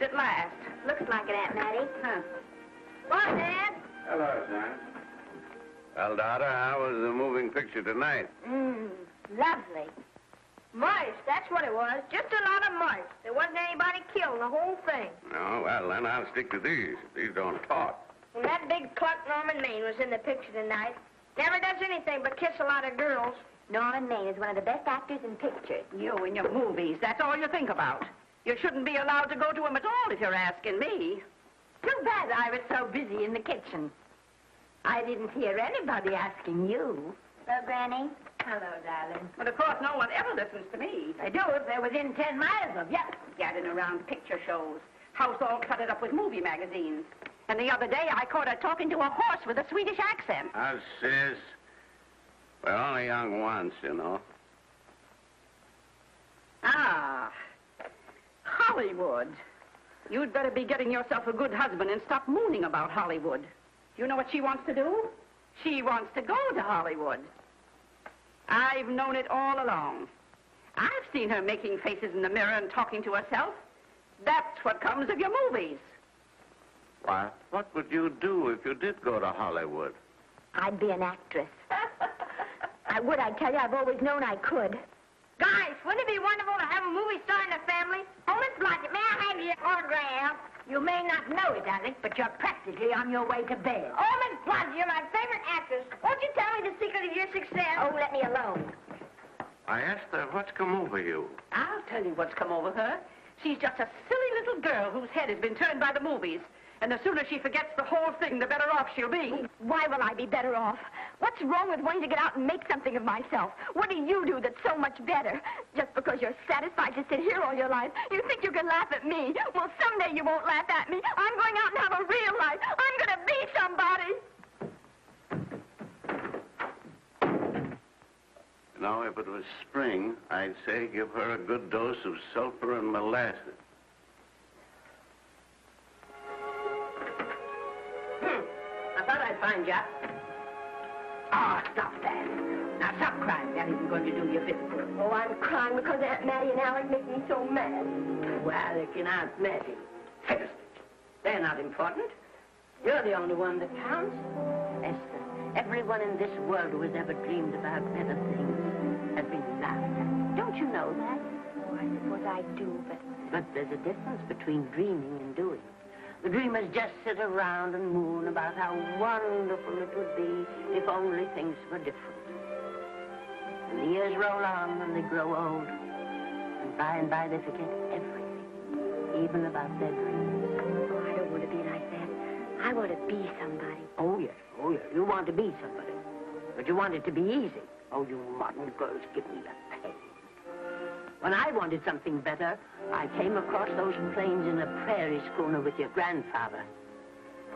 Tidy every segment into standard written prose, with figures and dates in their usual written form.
at last. Looks like it, Aunt Mattie. Huh. What, Dad? Hello, son. Well, daughter, how was the moving picture tonight? Lovely. Mice, that's what it was. Just a lot of mice. There wasn't anybody killed in the whole thing. No, well, then I'll stick to these. These don't talk. And that big Clark Norman Maine was in the picture tonight. Never does anything but kiss a lot of girls. Norman Maine is one of the best actors in pictures. You and your movies, that's all you think about. You shouldn't be allowed to go to him at all if you're asking me. Too bad I was so busy in the kitchen. I didn't hear anybody asking you. Hello, Granny. Hello, darling. But of course, no one ever listens to me. I do if they're within 10 miles of you. Gadding around picture shows. House all cluttered up with movie magazines. And the other day, I caught her talking to a horse with a Swedish accent. Sis. We're only young once, you know. Ah, Hollywood. You'd better be getting yourself a good husband and stop mooning about Hollywood. You know what she wants to do? She wants to go to Hollywood. I've known it all along. I've seen her making faces in the mirror and talking to herself. That's what comes of your movies. Why, what would you do if you did go to Hollywood? I'd be an actress. I would, I tell you. I've always known I could. Guys, wouldn't it be wonderful to have a movie star in the family? Oh, Miss Blodgett, may I have your autograph? You may not know it, Alec, but you're practically on your way to bed. Oh, Miss Blodgett, you're my favorite actress. Won't you tell me the secret of your success? Oh, let me alone. I asked her what's come over you. I'll tell you what's come over her. She's just a silly little girl whose head has been turned by the movies. And the sooner she forgets the whole thing, the better off she'll be. Why will I be better off? What's wrong with wanting to get out and make something of myself? What do you do that's so much better? Just because you're satisfied to sit here all your life, you think you can laugh at me. Well, someday you won't laugh at me. I'm going out and have a real life. I'm going to be somebody. You know, if it was spring, I'd say give her a good dose of sulfur and molasses. I thought I'd find you. Oh, stop that. Now, stop crying. That isn't going to do you a bit of good. Oh, I'm crying because Aunt Mattie and Alec make me so mad. Well, Alec and Aunt Mattie. Fiddlesticks. They're not important. You're the only one that counts. Esther, everyone in this world who has ever dreamed about better things has been laughed at. Don't you know that? Oh, I suppose I do, But there's a difference between dreaming and doing. The dreamers just sit around and moon about how wonderful it would be if only things were different. And the years roll on and they grow old. And by they forget everything, even about their dreams. Oh, I don't want to be like that. I want to be somebody. Oh, yes. You want to be somebody. But you want it to be easy. Oh, you modern girls, give me the pain. When I wanted something better, I came across those plains in a prairie schooner with your grandfather.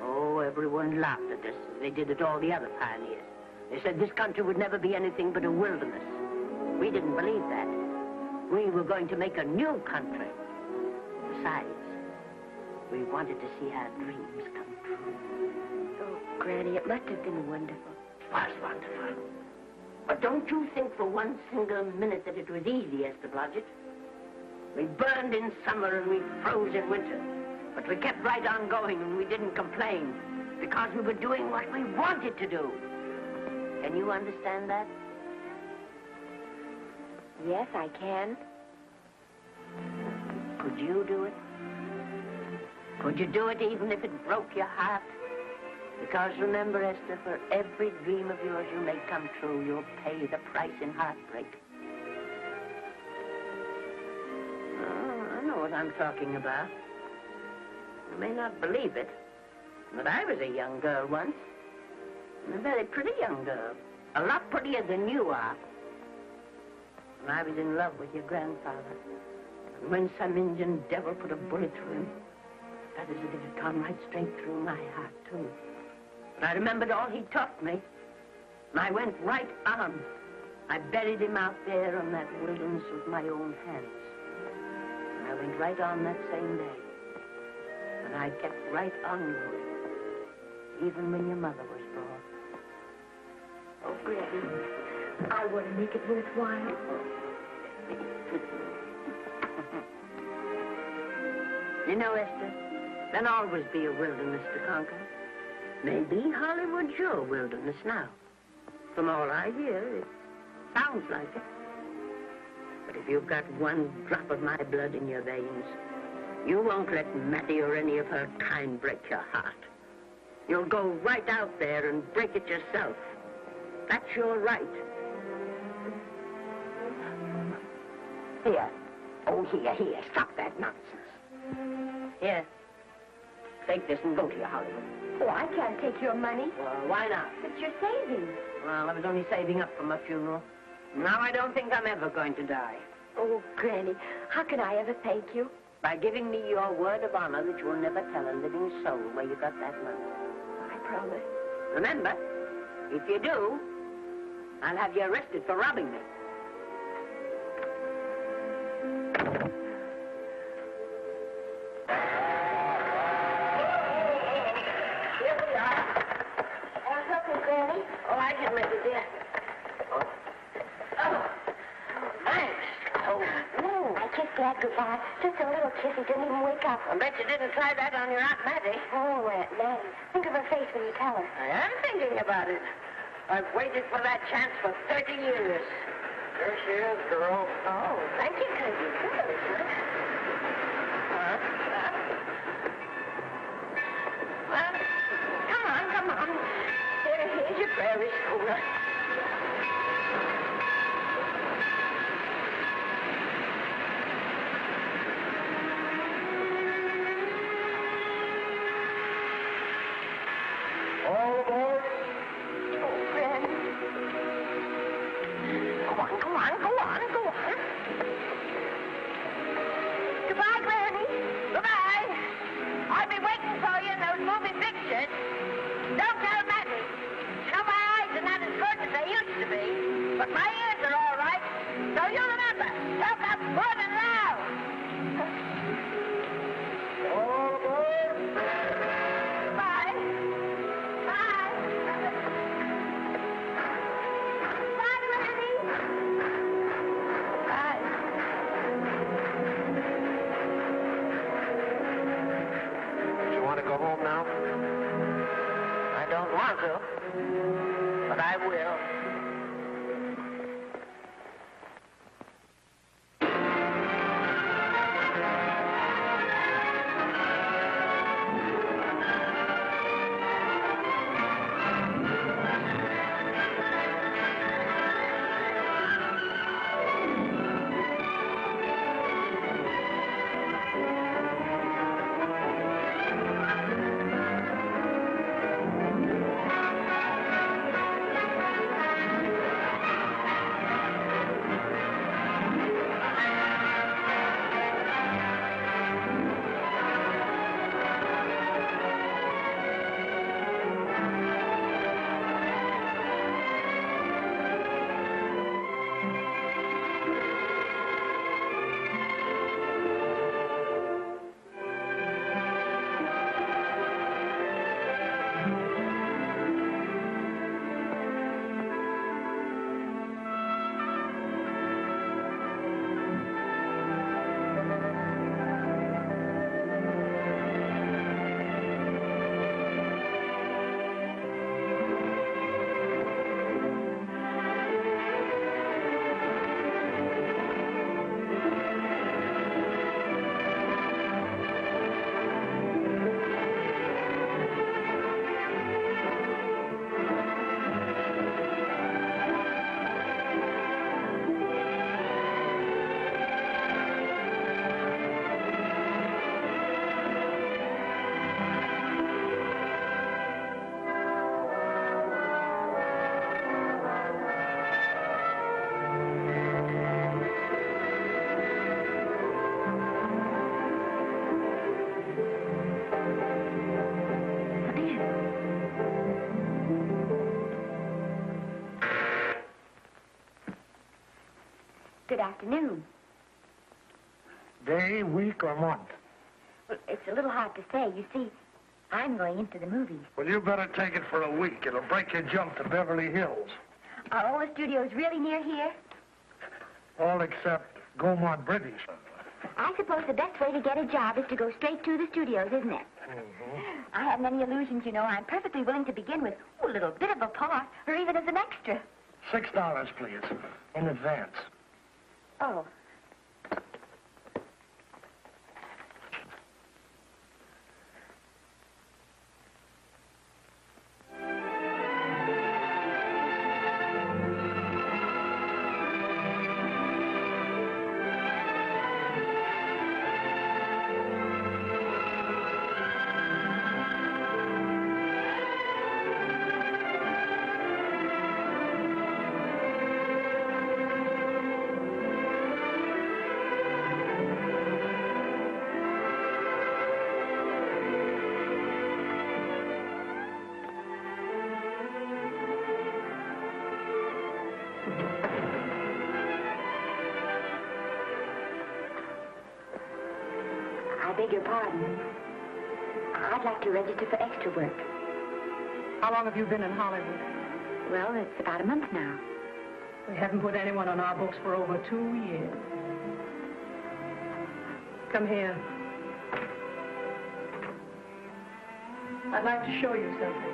Oh, everyone laughed at us. They did at all the other pioneers. They said this country would never be anything but a wilderness. We didn't believe that. We were going to make a new country. Besides, we wanted to see our dreams come true. Oh, Granny, it must have been wonderful. It was wonderful. But don't you think for one single minute that it was easy, Esther Blodgett? We burned in summer and we froze in winter. But we kept right on going and we didn't complain because we were doing what we wanted to do. Can you understand that? Yes, I can. Could you do it? Could you do it even if it broke your heart? Because remember, Esther, for every dream of yours you make come true, you'll pay the price in heartbreak. Oh, I know what I'm talking about. You may not believe it, but I was a young girl once. And a very pretty young girl. A lot prettier than you are. And I was in love with your grandfather. And when some Indian devil put a bullet through him, that is, it had gone right straight through my heart, too. But I remembered all he taught me. And I went right on. I buried him out there on that wilderness with my own hands. And I went right on that same day. And I kept right on going, even when your mother was born. Oh, Granny, I want to make it worthwhile. You know, Esther, there'll always be a wilderness to conquer. Maybe Hollywood's your wilderness now. From all I hear, it sounds like it. But if you've got one drop of my blood in your veins, you won't let Mattie or any of her kind break your heart. You'll go right out there and break it yourself. That's your right. Here. Oh, here. Stop that nonsense. Here. Take this and go to your Hollywood. Oh, I can't take your money. Well, why not? It's your savings. Well, I was only saving up for my funeral. Now I don't think I'm ever going to die. Oh, Granny, how can I ever thank you? By giving me your word of honor that you'll never tell a living soul where you got that money. I promise. Remember, if you do, I'll have you arrested for robbing me. Here we are. Want something, Granny? Oh, I can make it, dear. Oh, thanks. Oh, I kissed Dad goodbye. Just a little kiss. He didn't even wake up. I bet you didn't try that on your Aunt Mattie. Oh, Aunt Mattie. Think of her face when you tell her. I am thinking about it. I've waited for that chance for 30 years. There she is, girl. Oh, thank you, Cousin. Well, come on. Here's your prairie schooner. All aboard. Oh, Granny. Go on. Goodbye, Granny. Goodbye. I'll be waiting for you in those movie pictures. Don't tell Mattie. You know, my eyes are not as good as they used to be, but my ears are all right. So you remember, talk up good and loud. All aboard. Bye. Bye. Bye, Granny. Bye. You want to go home now? I don't want to, but I will. Good afternoon. Day, week, or month? Well, it's a little hard to say. You see, I'm going into the movies. Well, you better take it for a week. It'll break your jump to Beverly Hills. Are all the studios really near here? All except Gaumont British. I suppose the best way to get a job is to go straight to the studios, isn't it? I haven't any illusions, you know. I'm perfectly willing to begin with a little bit of a part, or even as an extra. $6, please, in advance. Oh. I beg your pardon. I'd like to register for extra work. How long have you been in Hollywood? Well, it's about a month now. We haven't put anyone on our books for over 2 years. Come here. I'd like to show you something.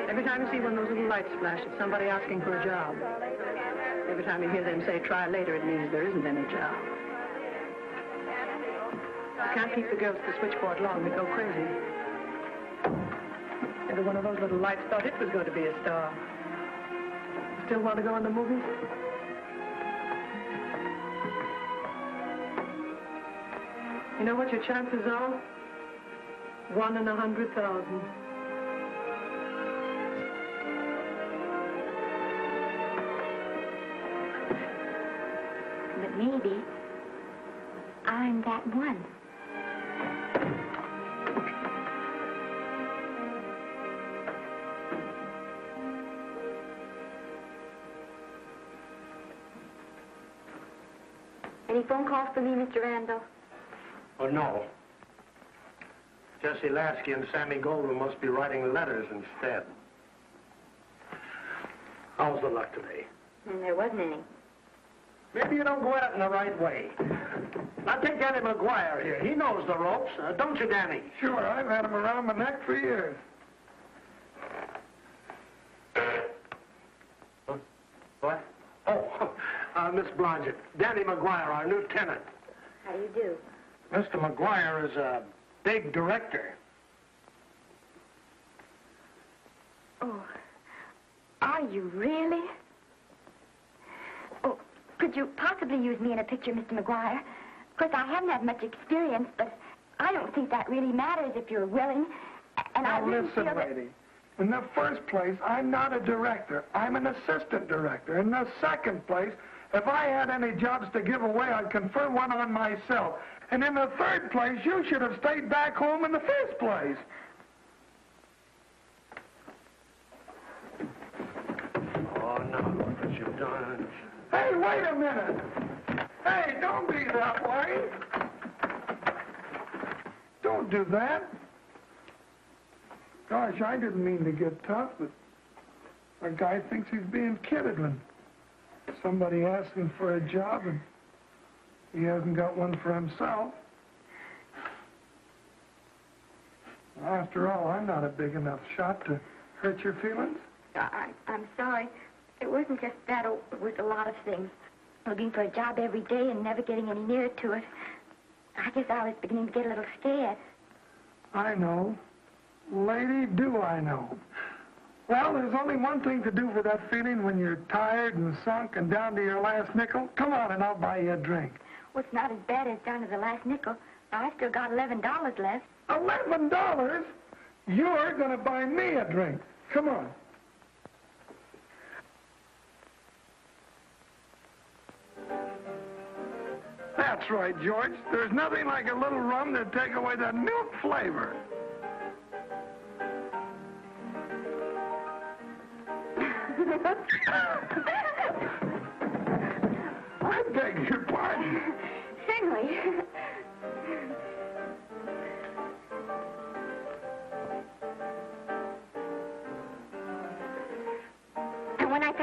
Every time you see one of those little lights flash, it's somebody asking for a job. Every time you hear them say, try later, it means there isn't any job. You can't keep the girls at the switchboard long. They go crazy. Every one of those little lights thought it was going to be a star. Still want to go in the movies? You know what your chances are? 1 in 100,000. But maybe I'm that one. Any phone calls for me, Mr. Randall? Oh, no. Jesse Lasky and Sammy Goldwyn must be writing letters instead. How's the luck today? There wasn't any. Maybe you don't go at it in the right way. Now take Danny McGuire here. He knows the ropes. Don't you, Danny? Sure, I've had him around my neck for years. What? Oh, Miss Blodgett. Danny McGuire, our new tenant. How do you do? Mr. McGuire is a big director. Oh, are you really? Oh, could you possibly use me in a picture, Mr. McGuire? Of course, I haven't had much experience, but I don't think that really matters if you're willing. And I Now really listen, feel that... lady. In the first place, I'm not a director. I'm an assistant director. In the second place, if I had any jobs to give away, I'd confer one on myself. And in the third place, you should have stayed back home in the first place. Oh, no, look what you've done. Hey, wait a minute. Hey, don't be that way. Don't do that. Gosh, I didn't mean to get tough, but a guy thinks he's being kidded when somebody asks him for a job and he hasn't got one for himself. After all, I'm not a big enough shot to hurt your feelings. I'm sorry. It wasn't just that. It was a lot of things. Looking for a job every day and never getting any nearer to it. I guess I was beginning to get a little scared. I know. Lady, do I know. Well, there's only one thing to do for that feeling when you're tired and sunk and down to your last nickel. Come on and I'll buy you a drink. Well, it's not as bad as down to the last nickel. I've still got $11 left. $11? You're going to buy me a drink. Come on. That's right, George. There's nothing like a little rum to take away the milk flavor. I beg your pardon. Certainly.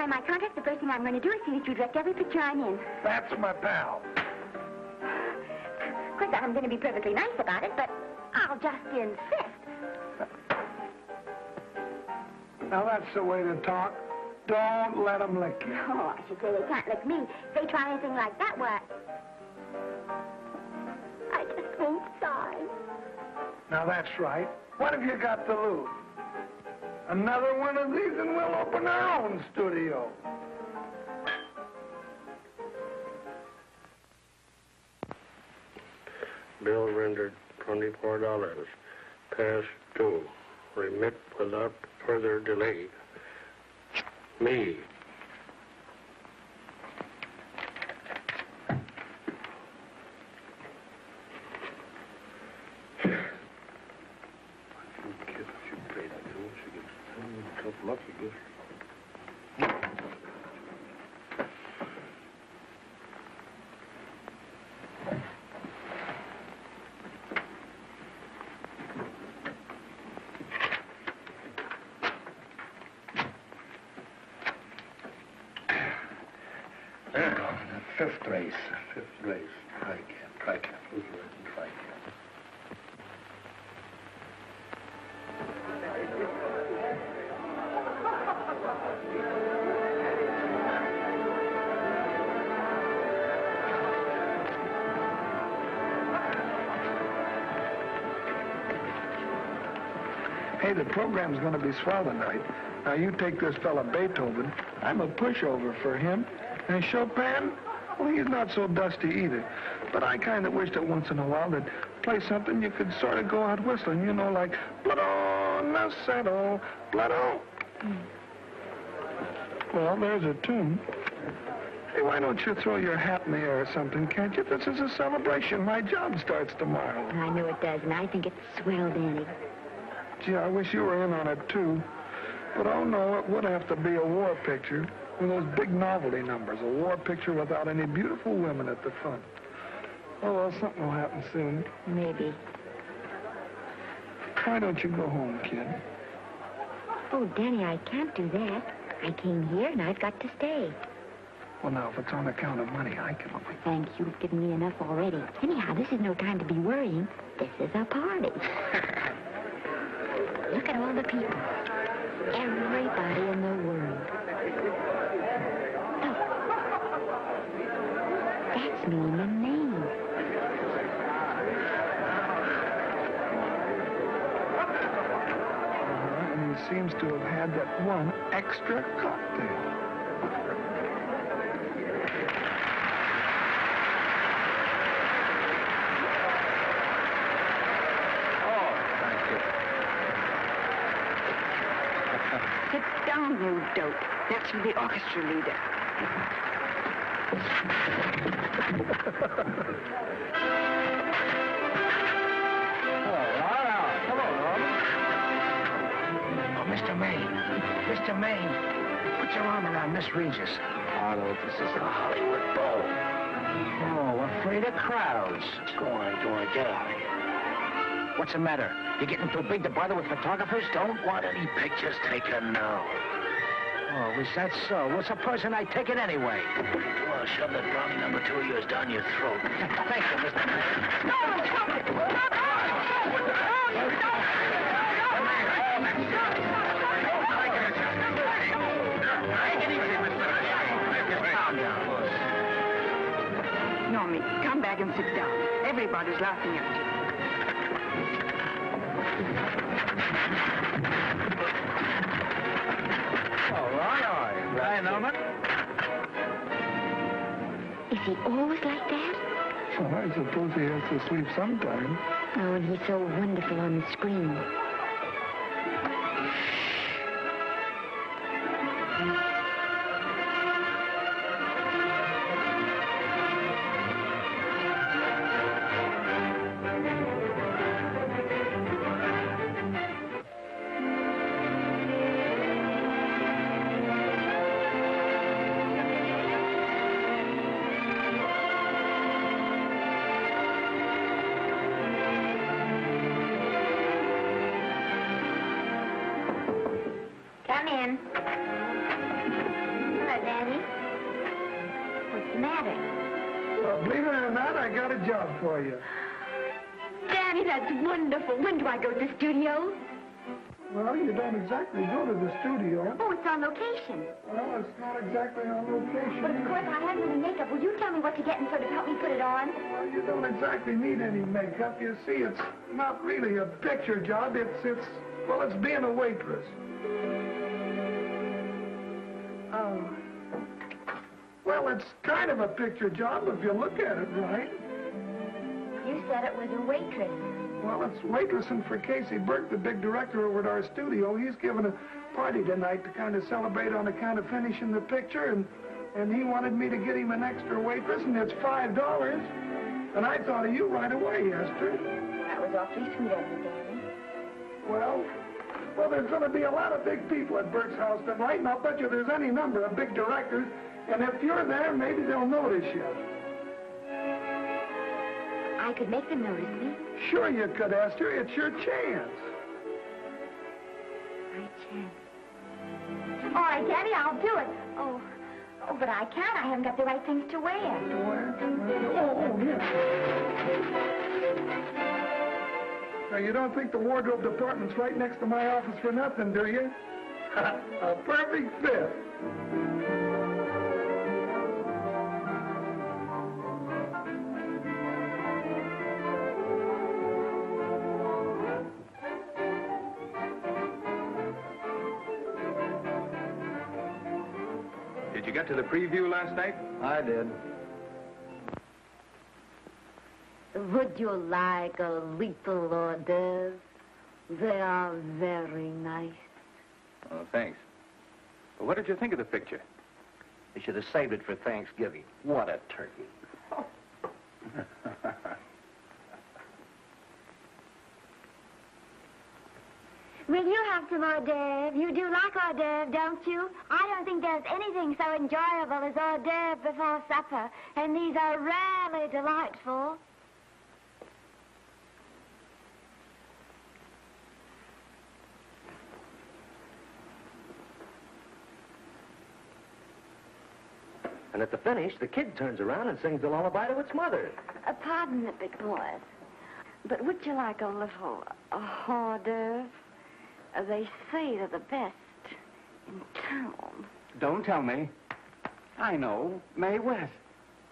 sign my contract, the first thing I'm going to do is see that you direct every picture I'm in. That's my pal. Of course, I'm going to be perfectly nice about it, but I'll just insist. Now, that's the way to talk. Don't let them lick you. Oh, I should say they can't lick me. If they try anything like that, why... I just won't sign. Now, that's right. What have you got to lose? Another one of these and we'll open our own studio. Bill rendered $24. Past due. Remit without further delay. Me. Fifth race. Fifth race. Tricap. Who's riding Tricap? Hey, the program's going to be swell tonight. Now, you take this fella Beethoven. I'm a pushover for him. And Chopin, well, he's not so dusty either. But I kind of wish that once in a while they'd play something you could sort of go out whistling, you know, like Blood on the Saddle, Blood on. Well, there's a tune. Hey, why don't you throw your hat in the air or something, can't you? This is a celebration. My job starts tomorrow. I know it does, and I think it's swell, Danny. Gee, I wish you were in on it, too. But, oh, no, it would have to be a war picture. One of those big novelty numbers. A war picture without any beautiful women at the front. Oh, well, something will happen soon. Maybe. Why don't you go home, kid? Oh, Danny, I can't do that. I came here, and I've got to stay. Well, now, if it's on account of money, I can... Thanks, you've given me enough already. Anyhow, this is no time to be worrying. This is a party. Look at all the people. Everybody in the world. Look. That's me and the name. And he seems to have had that one extra cocktail. Sit down, you dope. That's for the orchestra leader. Oh, Mr. Maine. Mr. Maine, put your arm around Miss Regis. Otto, this is a Hollywood Bowl. Oh, afraid of crowds. Go on, get out of here. What's the matter? You getting too big to bother with photographers? Don't want any pictures taken now. Oh, is that so? Well, supposing I take it anyway. Well, shove that brownie number 2 of yours down your throat. Thank you, Mr. Maine. No, stop it! Normie, come back and sit down. Everybody's laughing at you. All right. Hi, Norman. Is he always like that? Well, I suppose he has to sleep sometime. Oh, and he's so wonderful on the screen. believe it or not, I got a job for you. Danny, that's wonderful. When do I go to the studio? Well, you don't exactly go to the studio. Oh, it's on location. Well, it's not exactly on location. But of course, I haven't any makeup. Will you tell me what to get and sort of help me put it on? Well, you don't exactly need any makeup. You see, it's not really a picture job. It's being a waitress. Oh. Well, it's kind of a picture job if you look at it right. You said it was a waitress. Well, it's waitressing for Casey Burke, the big director over at our studio. He's giving a party tonight to kind of celebrate on account of finishing the picture, and he wanted me to get him an extra waitress, and it's $5. And I thought of you right away, Esther. That was awfully sweet of you, Danny. Well, there's going to be a lot of big people at Burke's house tonight, and I'll bet you there's any number of big directors, and if you're there, maybe they'll notice you. I could make them notice me. Sure you could, Esther. It's your chance. My chance. All right, Danny, I'll do it. Oh, but I can't. I haven't got the right things to wear. Oh, yeah. Now, you don't think the wardrobe department's right next to my office for nothing, do you? A perfect fit. Did you get to the preview last night? I did. Would you like a little hors d'oeuvre? They are very nice. Oh, thanks. Well, what did you think of the picture? You should have saved it for Thanksgiving. What a turkey. Will you have some hors d'oeuvre? You do like hors d'oeuvre, don't you? I don't think there's anything so enjoyable as hors d'oeuvre before supper, and these are rarely delightful. And at the finish, the kid turns around and sings the lullaby to its mother. Pardon the big boys, but would you like a little hors d'oeuvre? They say they're the best in town. Don't tell me. I know. Mae West.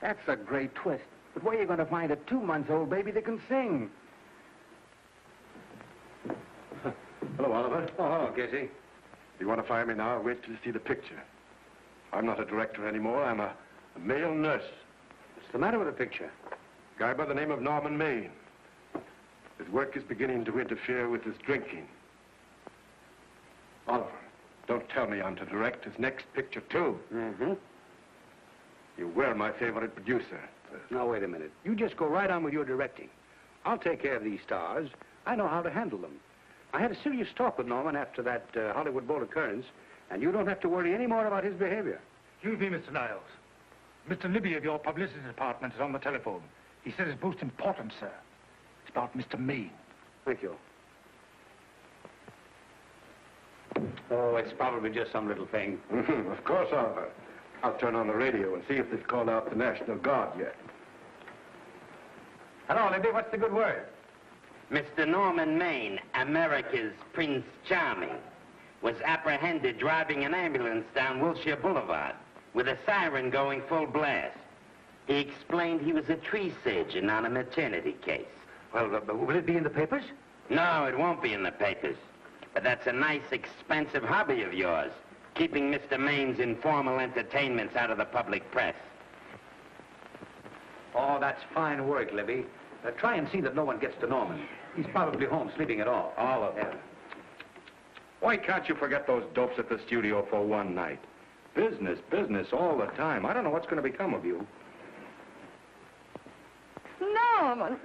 That's a great twist. But where are you going to find a 2-month-old baby that can sing? Hello, Oliver. Oh, hello, Casey. You want to fire me now? Wait till you see the picture. I'm not a director anymore. I'm a male nurse. What's the matter with the picture? Guy by the name of Norman Maine. His work is beginning to interfere with his drinking. Oliver, don't tell me I'm to direct his next picture, too. Mm-hmm. You were my favorite producer. Now, wait a minute. You just go right on with your directing. I'll take care of these stars. I know how to handle them. I had a serious talk with Norman after that Hollywood Bowl occurrence, and you don't have to worry any more about his behavior. Excuse me, Mr. Niles. Mr. Libby of your publicity department is on the telephone. He says it's most important, sir. It's about Mr. Maine. Thank you. Oh, it's probably just some little thing. Of course, Oliver. I'll turn on the radio and see if they've called out the National Guard yet. Hello, Libby. What's the good word? Mr. Norman Maine, America's Prince Charming, was apprehended driving an ambulance down Wilshire Boulevard with a siren going full blast. He explained he was a tree surgeon on a maternity case. Well, will it be in the papers? No, it won't be in the papers. But that's a nice, expensive hobby of yours, keeping Mr. Maine's informal entertainments out of the public press. Oh, that's fine work, Libby. Try and see that no one gets to Norman. He's probably home sleeping it off. All of them. Why can't you forget those dopes at the studio for one night? Business, business all the time. I don't know what's going to become of you. Norman,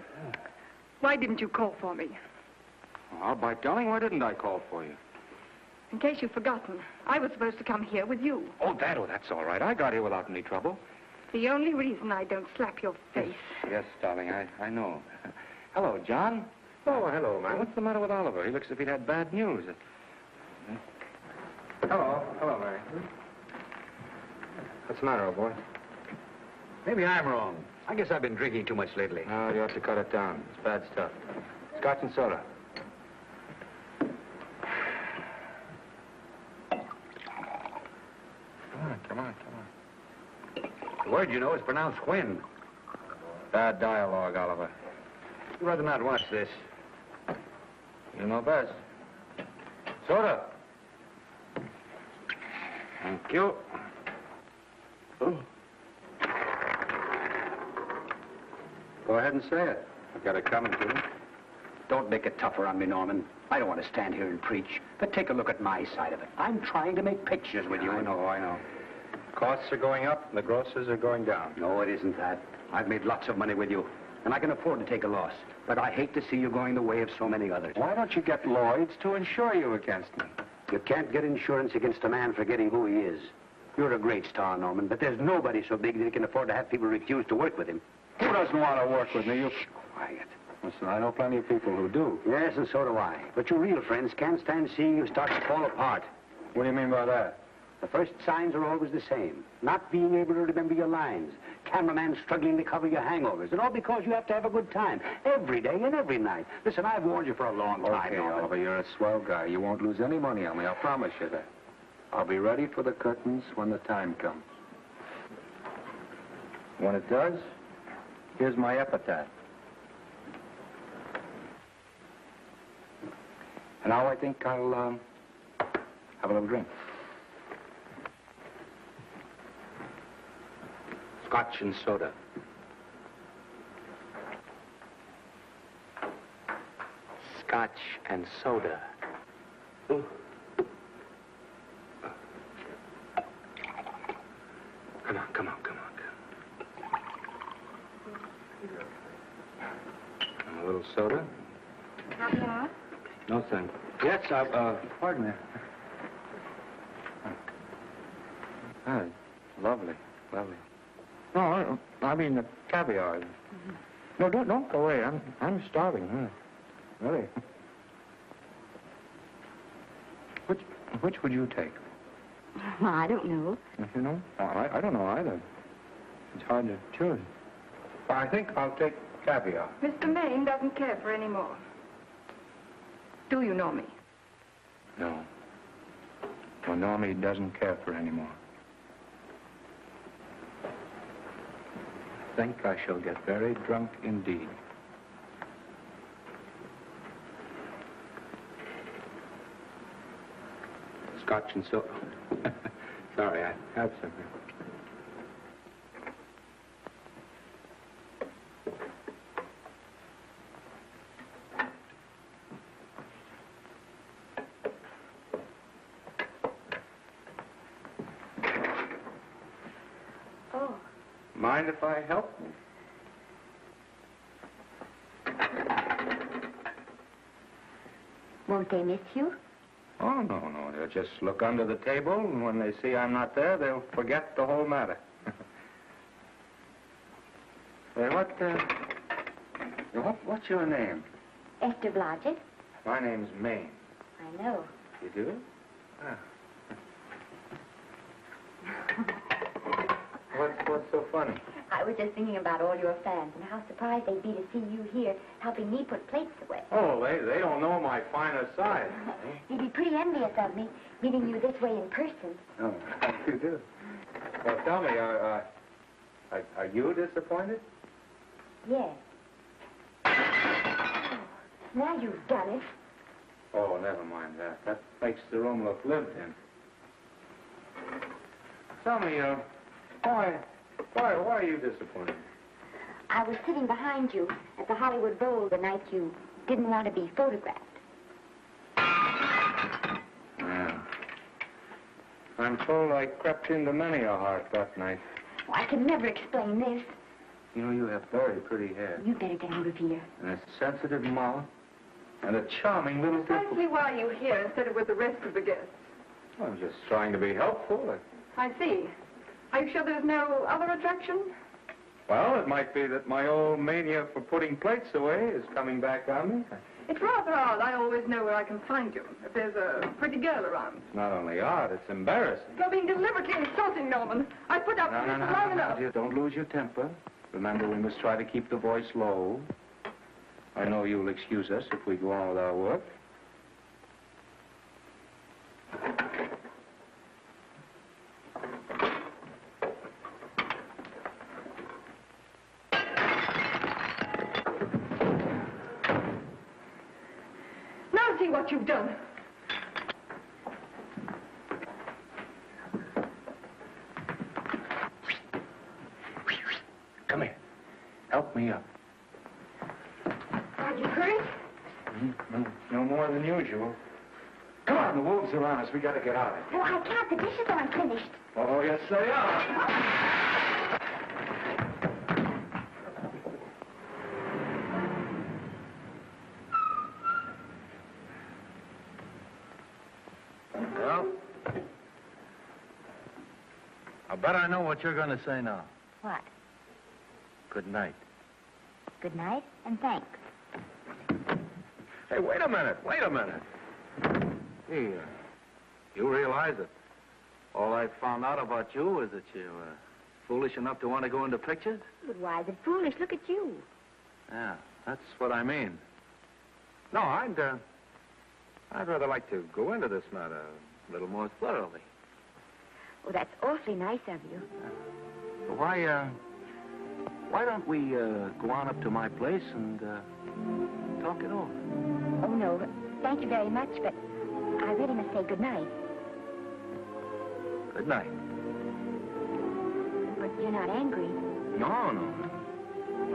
why didn't you call for me? Oh, by darling, why didn't I call for you? In case you've forgotten, I was supposed to come here with you. Oh, that's all right. I got here without any trouble. The only reason I don't slap your face. Yes, darling, I know. Hello, John. Oh, hello, man. What's the matter with Oliver? He looks as if he'd had bad news. Hello, Mary. What's the matter, old boy? Maybe I'm wrong. I guess I've been drinking too much lately. No, you ought to cut it down. It's bad stuff. Scotch and soda. Come on. The word, you know, is pronounced when. Bad dialogue, Oliver. I'd rather not watch this. You know best. Soda. Thank you. Oh. Go ahead and say it. I've got it coming to you. Don't make it tougher on me, Norman. I don't want to stand here and preach, but take a look at my side of it. I'm trying to make pictures with you. I know. Costs are going up, and the grosses are going down. No, it isn't that. I've made lots of money with you, and I can afford to take a loss. But I hate to see you going the way of so many others. Why don't you get Lloyd's to insure you against me? You can't get insurance against a man forgetting who he is. You're a great star, Norman, but there's nobody so big that he can afford to have people refuse to work with him. Who doesn't want to work with me? You... Quiet. Listen, I know plenty of people who do. Yes, and so do I. But your real friends can't stand seeing you start to fall apart. What do you mean by that? The first signs are always the same. Not being able to remember your lines. Cameraman struggling to cover your hangovers. And all because you have to have a good time. Every day and every night. Listen, I've warned you for a long time. Okay, Oliver, you're a swell guy. You won't lose any money on me. I'll promise you that. I'll be ready for the curtains when the time comes. When it does, here's my epitaph. And now I think I'll, have a little drink. Scotch and soda. Scotch and soda. Ooh. Come on. A little soda? Caviar? No, thank you. Yes, pardon me. Lovely. No, I mean the caviar. No, don't go away. I'm starving. Really. Which would you take? I don't know. You know? I don't know either. It's hard to choose. I think I'll take caviar. Mr. Maine doesn't care for any more. Do you know me? No. Well, Normie doesn't care for any more. I think I shall get very drunk indeed. Scotch and soda. Sorry, I have something. Mind if I help? Won't they miss you? Oh, no. They'll just look under the table, and when they see I'm not there, they'll forget the whole matter. Hey, what's your name? Esther Blodgett. My name's Maine. I know. You do? Ah. What's so funny? I was just thinking about all your fans and how surprised they'd be to see you here helping me put plates away. Oh, they don't know my finer side. They'd be pretty envious of me, meeting you this way in person. Oh, you do? Well, tell me, are you disappointed? Yes. Oh, now you've done it. Oh, never mind that. That makes the room look lived in. Tell me, why are you disappointed? I was sitting behind you at the Hollywood Bowl the night you didn't want to be photographed. Yeah. I'm told I crept into many a heart that night. Oh, I can never explain this. You know, you have very pretty hair. You better get out of here. And a sensitive mouth. And a charming little dimple. Precisely why are you here instead of with the rest of the guests? I'm just trying to be helpful. I see. Are you sure there's no other attraction? Well, it might be that my old mania for putting plates away is coming back on me. It's rather odd. I always know where I can find you if there's a pretty girl around. It's not only odd, it's embarrassing. You're being deliberately insulting, Norman. I put up with this for long enough. Dear, don't lose your temper. Remember, we must try to keep the voice low. I know you'll excuse us if we go on with our work. Now see what you've done. Come here. Help me up. Are you hurt? No more than usual. Come on, the wolves are on us. We gotta get out of here. Oh, I can't. The dishes aren't finished. Oh, yes, they are. Well, I bet I know what you're going to say now. What? Good night. Good night, and thanks. Hey, wait a minute. Hey, you realize that all I found out about you is that you're foolish enough to want to go into pictures? But why is it foolish? Look at you. Yeah, that's what I mean. No, I'd rather like to go into this matter a little more thoroughly. Oh, that's awfully nice of you. Why don't we go on up to my place and talk it over? Oh, no. Thank you very much, but I really must say good night. Good night. But you're not angry. No.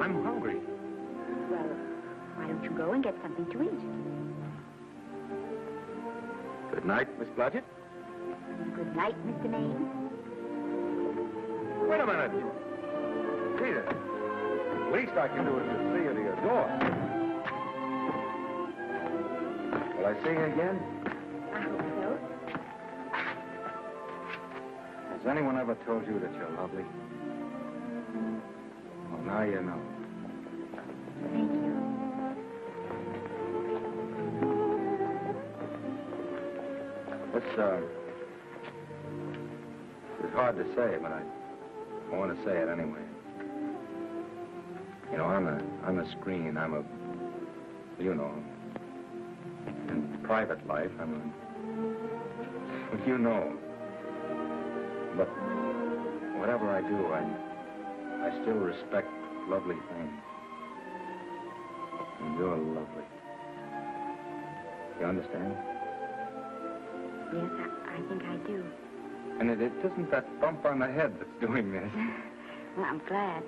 I'm hungry. Well, why don't you go and get something to eat? Good night, Miss Blodgett. Good night, Mr. Maine. Wait a minute. Peter, the least I can do is to see you to your door. Will I see you again? I hope so. Has anyone ever told you that you're lovely? Well, now you know. Thank you. It's hard to say, but I want to say it anyway. You know, I'm a screen. You know, in private life, well, you know. But whatever I do, I still respect lovely things. And you're lovely. You understand? Yes, I think I do. And it isn't that bump on the head that's doing this. Well, I'm glad.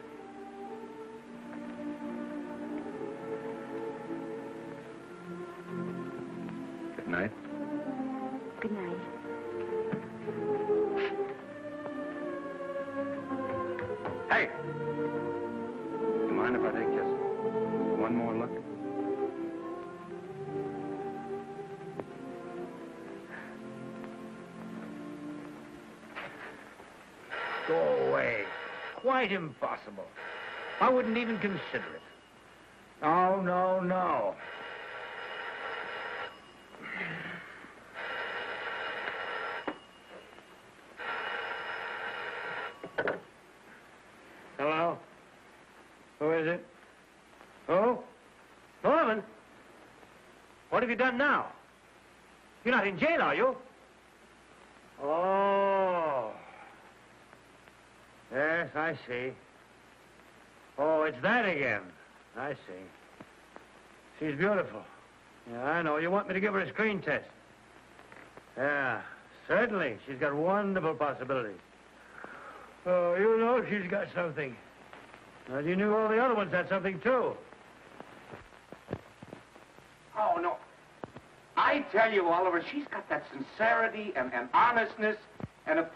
Good night. Good night. Hey! You mind if I take just one more look? Go away. Quite impossible. I wouldn't even consider it. No. Hello? Who is it? Who? Norman? What have you done now? You're not in jail, are you? Oh. Yes, I see. Oh, it's that again. I see. She's beautiful. Yeah, I know. You want me to give her a screen test? Yeah, certainly. She's got wonderful possibilities. Oh, you know she's got something. Well, you knew all the other ones had something, too. Oh, no. I tell you, Oliver, she's got that sincerity and honestness and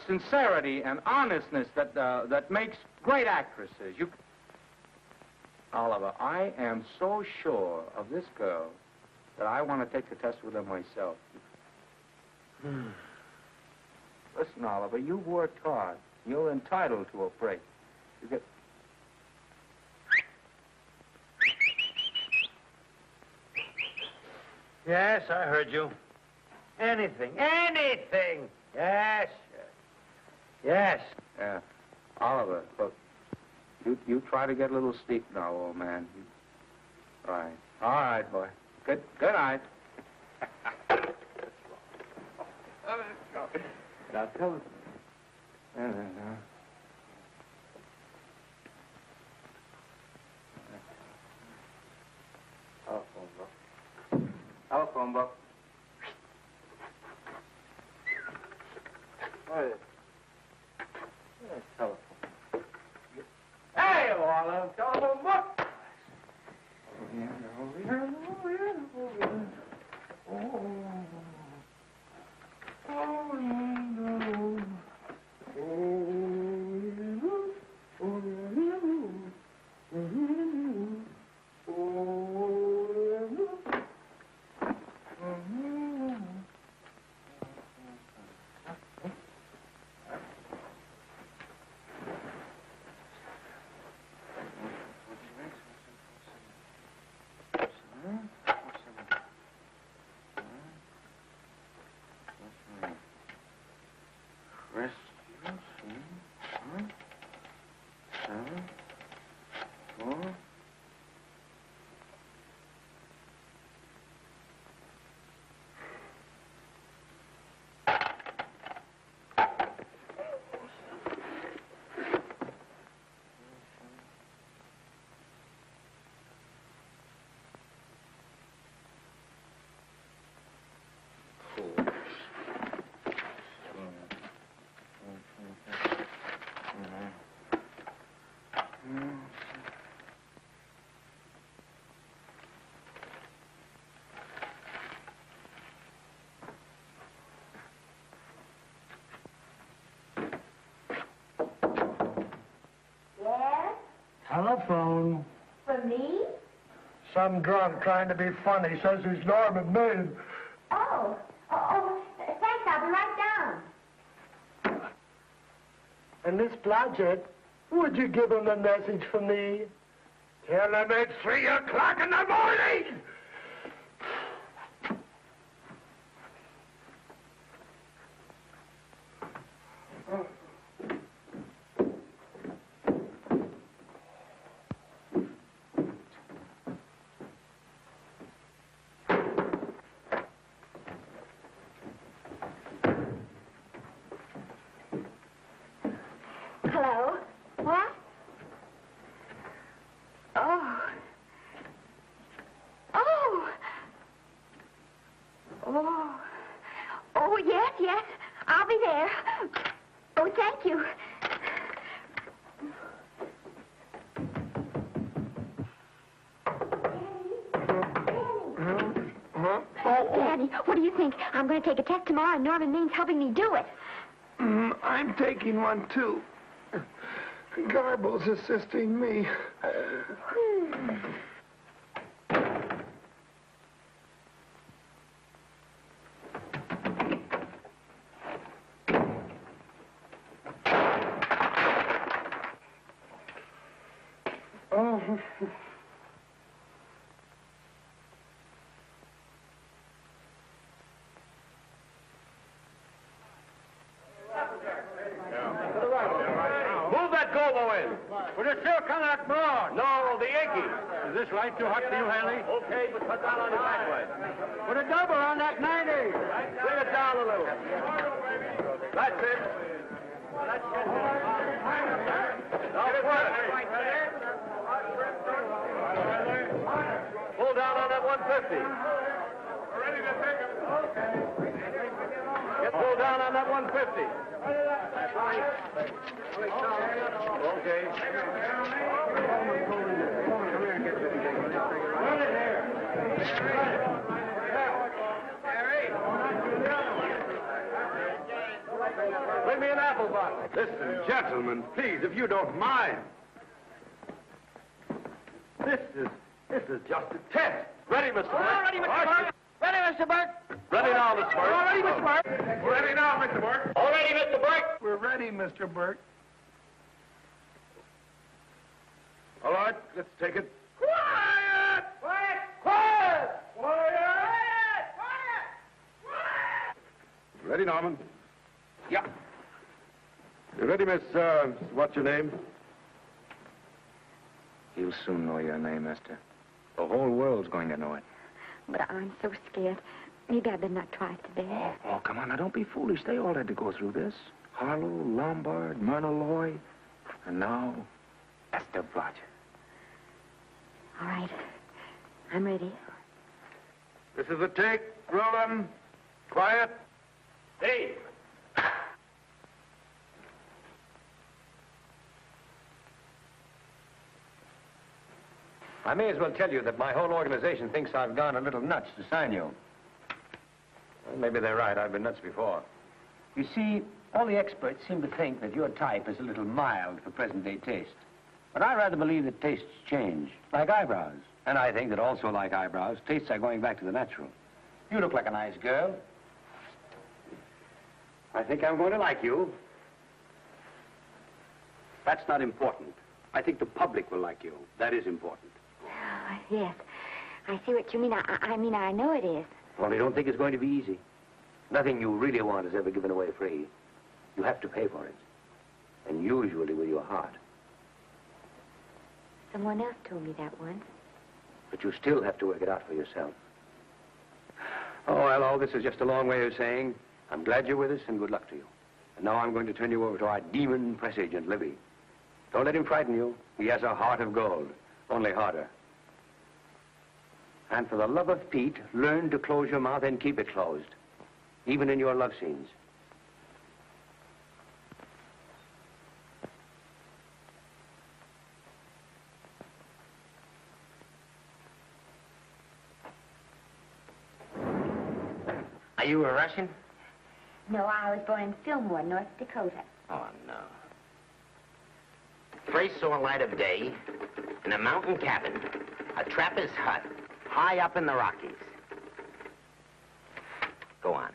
sincerity and honestness that makes great actresses. Oliver, I am so sure of this girl that I want to take the test with her myself. Listen, Oliver, you've worked hard. You're entitled to a break. You get... Yes, I heard you. Anything. Yes. Yeah. Oliver, look. You try to get a little sleep now, old man. All right. All right, boy. Good night. Now tell us. Telephone book. Hey, telephone. Hey, Oliver, telephone book. Telephone. For me? Some drunk trying to be funny says he's Norman Maine. Oh, thanks. I'll be right down. And Miss Blodgett, would you give him a message for me? Tell him it's 3 o'clock in the morning! Hello? What? Oh. Oh. Oh. Oh, yes. I'll be there. Oh, thank you. Daddy, what do you think? I'm going to take a test tomorrow, and Norman Maine's helping me do it. I'm taking one, too. Garble's assisting me. Oh. Move that Gobo in. We're just still coming out more. No, the Yankee. Is this light too hot for you, Hanley? Okay, but cut down on your back light. Put a double on that 90. Bring it down a little. That's it. Now put it. Pull down on that 150. Ready to take it. Get pulled down on that 150. Okay. Bring me an apple box. Listen, gentlemen, please, if you don't mind. This is just a test. Ready, Mr. Burke? All ready, Mr. Burke. Ready, Mr. Burke. Ready now, Mr. Burke. All ready, Mr. Burke. Ready now, Mr. Burke. All ready, Mr. Burke. We're ready, Mr. Burke. All right, let's take it. Quiet! Quiet! Quiet! Quiet! Quiet! Ready, Norman? Yeah. You ready, miss, what's your name? You'll soon know your name, Esther. The whole world's going to know it. But I'm so scared. Maybe I better not try it today. Oh, come on. Now, don't be foolish. They all had to go through this. Harlow, Lombard, Myrna Loy, and now Esther Blodgett. All right. I'm ready. This is a take. Rolling. Quiet. Hey! I may as well tell you that my whole organization thinks I've gone a little nuts to sign you. Well, maybe they're right. I've been nuts before. You see, all the experts seem to think that your type is a little mild for present-day taste. But I rather believe that tastes change, like eyebrows. And I think that also, like eyebrows, tastes are going back to the natural. You look like a nice girl. I think I'm going to like you. That's not important. I think the public will like you. That is important. Oh, yes. I see what you mean. I mean, I know it is. Only don't think it's going to be easy. Nothing you really want is ever given away free. You have to pay for it. And usually with your heart. Someone else told me that once. But you still have to work it out for yourself. Oh, well, all this is just a long way of saying, I'm glad you're with us and good luck to you. And now I'm going to turn you over to our demon press agent, Libby. Don't let him frighten you. He has a heart of gold, only harder. And for the love of Pete, learn to close your mouth and keep it closed, even in your love scenes. Are you a Russian? No, I was born in Fillmore, North Dakota. Oh, no. First saw light of day in a mountain cabin, a trapper's hut, high up in the Rockies. Go on.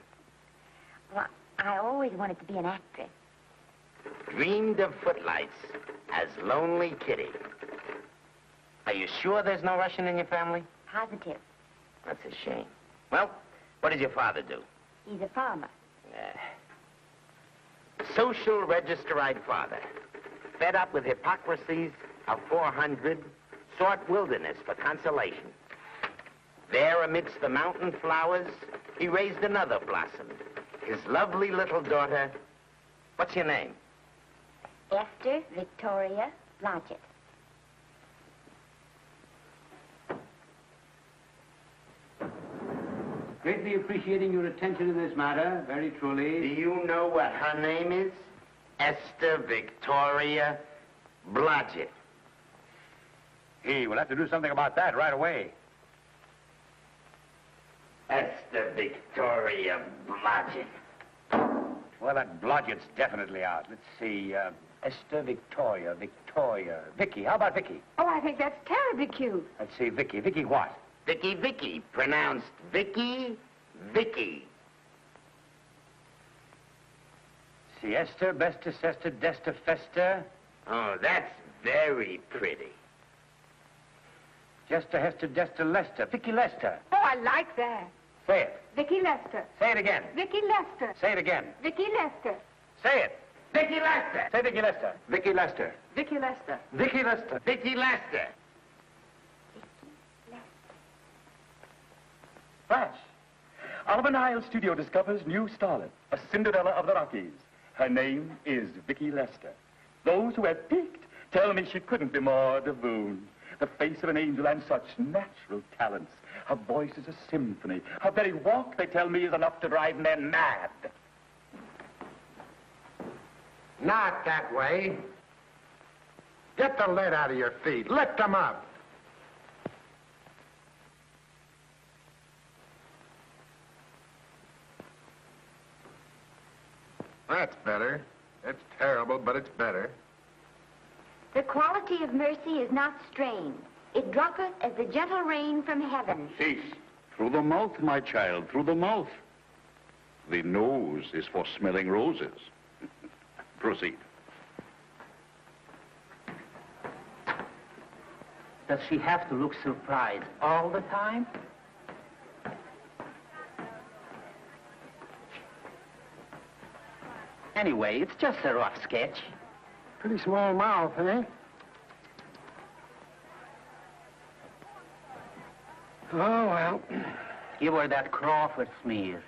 Well, I always wanted to be an actress. Dreamed of footlights as Lonely Kitty. Are you sure there's no Russian in your family? Positive. That's a shame. Well, what does your father do? He's a farmer. Social registerite father. Fed up with hypocrisies of 400, sought wilderness for consolation. There amidst the mountain flowers, he raised another blossom. His lovely little daughter. What's your name? Esther Victoria Blodgett. Greatly appreciating your attention in this matter, very truly. Do you know what her name is? Esther Victoria Blodgett. Hey, we'll have to do something about that right away. Esther Victoria Blodgett. Well, that Blodgett's definitely out. Let's see, Esther Victoria, Vicky. How about Vicky? Oh, I think that's terribly cute. Let's see, Vicky. Vicky what? Vicky, pronounced Vicky. See, Esther, Besta, Sesta, Desta, Festa. Oh, that's very pretty. Jester, Hester, Desta, Lester. Vicky Lester. Oh, I like that. Say it. Vicky Lester. Say it again. Vicky Lester. Say it again. Vicky Lester. Say it. Vicky Lester. Say Vicky Lester. Vicky Lester. Vicky Lester. Vicky Lester. Vicky Lester. Flash. Oliver Nile Studio discovers new starlet, a Cinderella of the Rockies. Her name is Vicky Lester. Those who have peeked tell me she couldn't be more divoon. The face of an angel and such natural talents. Her voice is a symphony. Her very walk, they tell me, is enough to drive men mad. Not that way. Get the lead out of your feet. Lift them up. That's better. It's terrible, but it's better. The quality of mercy is not strained. It droppeth as the gentle rain from heaven. Cease. Through the mouth, my child, through the mouth. The nose is for smelling roses. Proceed. Does she have to look surprised all the time? Anyway, it's just a rough sketch. Pretty small mouth, eh? Oh, well. Give her that Crawford smear.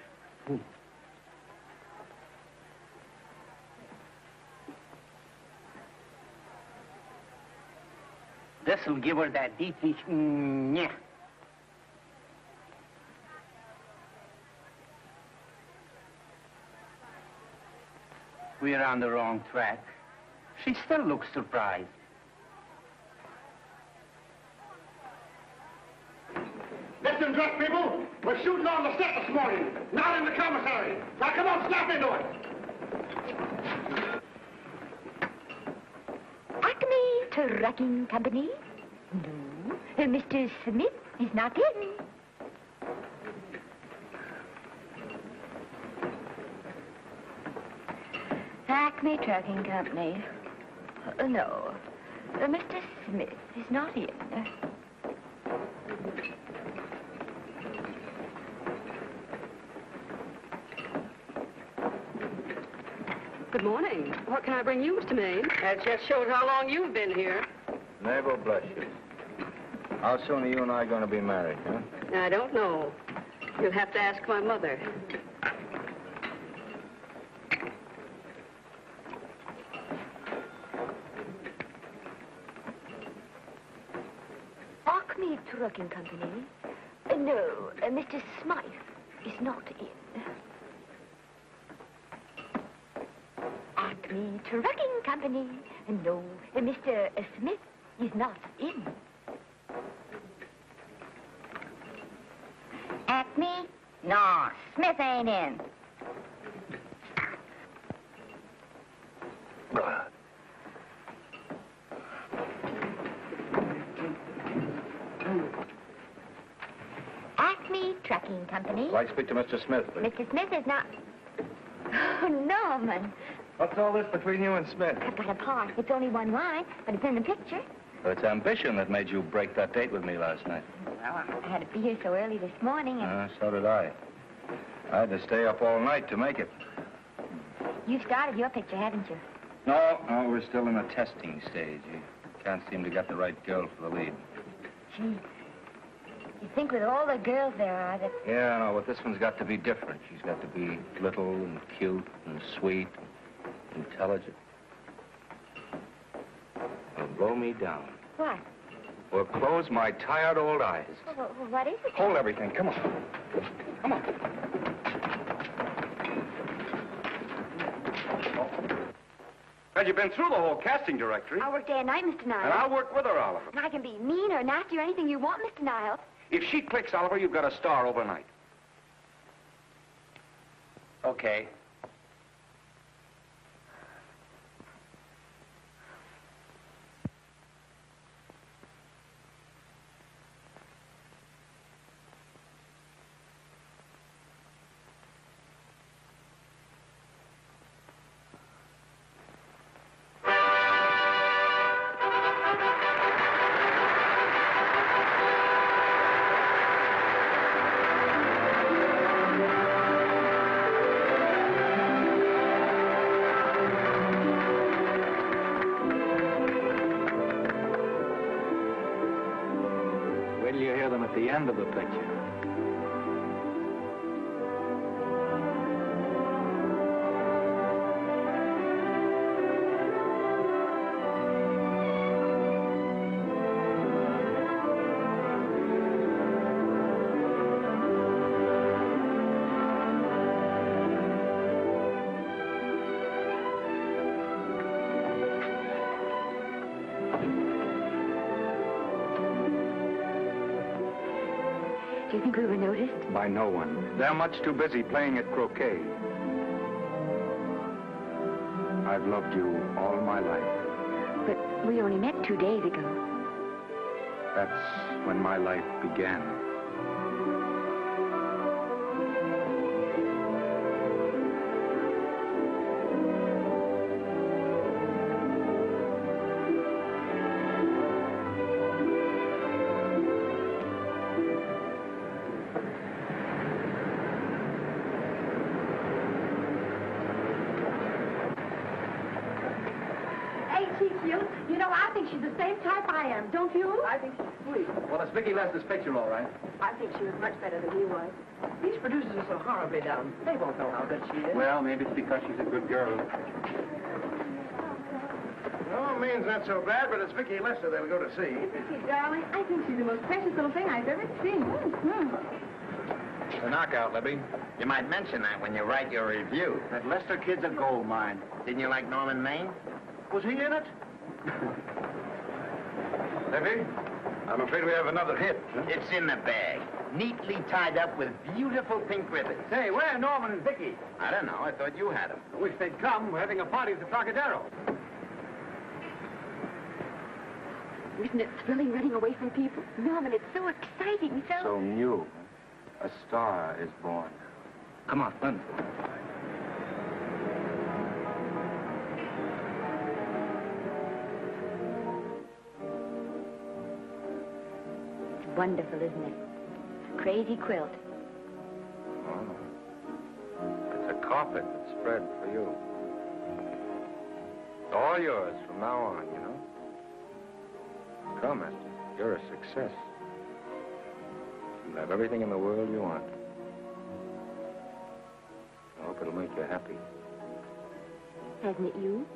This'll give her that deeply... yeah. We're on the wrong track. She still looks surprised. Listen, drunk people, we're shooting on the set this morning, not in the commissary. Now come on, snap into it. Acme Trucking Company? No. Mr. Smith is not in. Acme Trucking Company. No. Mr. Smith is not in. Good morning. What can I bring you, Mr. Maine? That just shows how long you've been here. Mabel, bless you. How soon are you and I going to be married, huh? I don't know. You'll have to ask my mother. Acme Trucking Company? No, Mr. Smythe is not in. Acme Trucking Company? No, Mr. Smith is not in. Acme? No, Smith ain't in. Acme Trucking Company? I'd like to speak to Mr. Smith, please. Mr. Smith is not... Oh, Norman. What's all this between you and Smith? I've got a part. It's only one line, but it's in the picture. Well, it's ambition that made you break that date with me last night. Well, I had to be here so early this morning, and So did I. I had to stay up all night to make it. you've started your picture, haven't you? No, we're still in the testing stage. You can't seem to get the right girl for the lead. Gee, you think with all the girls there are that... Yeah, no, but this one's got to be different. She's got to be little and cute and sweet and intelligent. It'll blow me down. What? Will close my tired old eyes. Well, what is it? Hold everything. Come on. Come on. Well, you've been through the whole casting directory. I work day and night, Mr. Niles. And I'll work with her, Oliver. And I can be mean or nasty or anything you want, Mr. Niles. If she clicks, Oliver, you've got a star overnight. Okay. Wait till you hear them at the end of the picture. Do you think we were noticed? By no one. They're much too busy playing at croquet. I've loved you all my life. But we only met 2 days ago. That's when my life began. type I am, don't you? I think she's sweet. Well, it's Vicki Lester's picture, all right. I think she was much better than he was. These producers are so horribly down. They won't know how good she is. Well, maybe it's because she's a good girl. No, Maine's not so bad, but it's Vicki Lester they'll go to see. Vicky, darling, I think she's the most precious little thing I've ever seen. The knockout, Libby. You might mention that when you write your review. That Lester kid's a gold mine. Didn't you like Norman Maine? Was he in it? Libby, I'm afraid we have another hit. Huh? It's in the bag, neatly tied up with beautiful pink ribbons. Say, where are Norman and Vicky? I don't know. I thought you had them. I wish they'd come. We're having a party at the Trocadero. Isn't it thrilling running away from people? Norman, it's so exciting, So new. A star is born. Come on, run. It's wonderful, isn't it? Crazy quilt. Oh. It's a carpet that's spread for you. It's all yours from now on, you know. Come, Esther. You're a success. You'll have everything in the world you want. I hope it'll make you happy. Hasn't it you?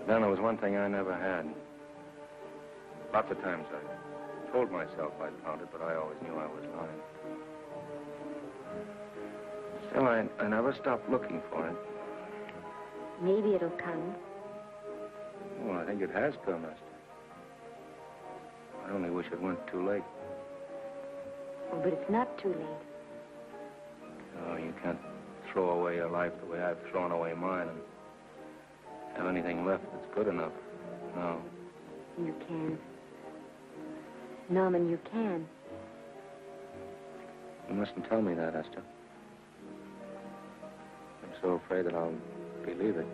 Then there was one thing I never had. Lots of times I told myself I'd found it, but I always knew I was lying. Still, I never stopped looking for it. Maybe it'll come. Well, I think it has come, Esther. I only wish it went too late. Oh, but it's not too late. No, you can't throw away your life the way I've thrown away mine and have anything left that's good enough. No. You can. Norman, you can. You mustn't tell me that, Esther. I'm so afraid that I'll believe it.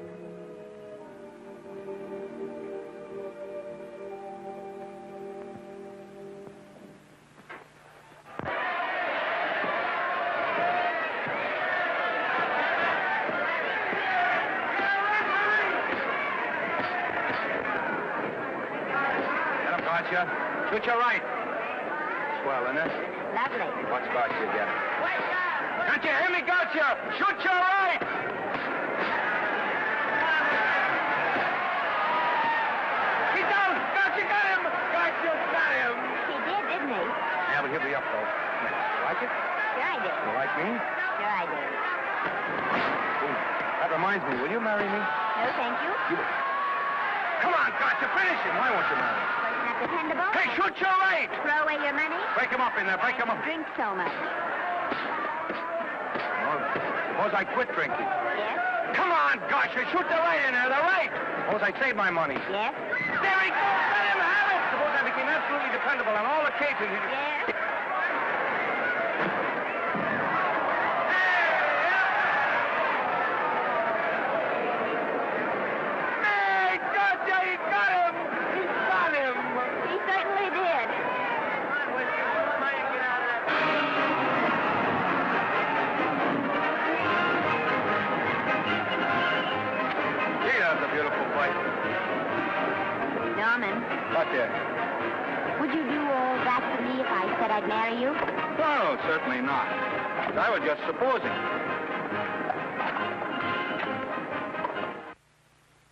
Shoot your right. Swell, isn't it? Lovely. What scotch you get? Can't you hear me, Gotcha? Shoot your right! He's down! Gotcha, got him! Gotcha, got him! He did, didn't he? Yeah, but he'll be up, though. You like it? Sure I did. You like me? Sure I did. That reminds me, will you marry me? No, thank you. Come on, Gotcha, finish him. Why won't you marry me? Not dependable. Hey, shoot your right! Throw away your money. Break him up in there, break him up. Drink so much. Well, suppose I quit drinking. Yes? Come on, Gotcha, shoot the right in there, the right! Suppose I save my money. Yes? There he goes, let him have it! Suppose I became absolutely dependable on all occasions. Yes? Hey, Gotcha, he got him! He got him! He certainly did. Gee, that's a beautiful fight. Norman, What, dear? would you do all that for me if I said I'd marry you? No, certainly not. I was just supposing.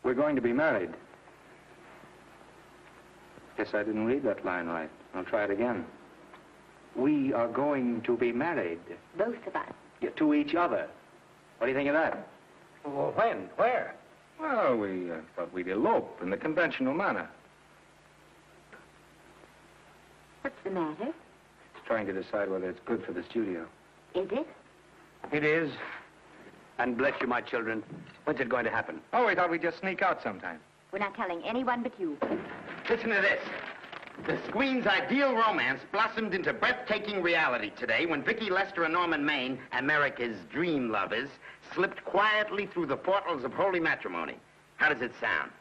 We're going to be married. Guess I didn't read that line right. I'll try it again. We are going to be married. Both of us. Yeah, to each other. What do you think of that? Well, when? Where? Well, we thought we'd elope in the conventional manner. What's the matter? Trying to decide whether it's good for the studio. Is it? It is. And bless you, my children. When's it going to happen? Oh, we thought we'd just sneak out sometime. We're not telling anyone but you. Listen to this. The screen's ideal romance blossomed into breathtaking reality today when Vicki Lester and Norman Maine, America's dream lovers, slipped quietly through the portals of holy matrimony. How does it sound?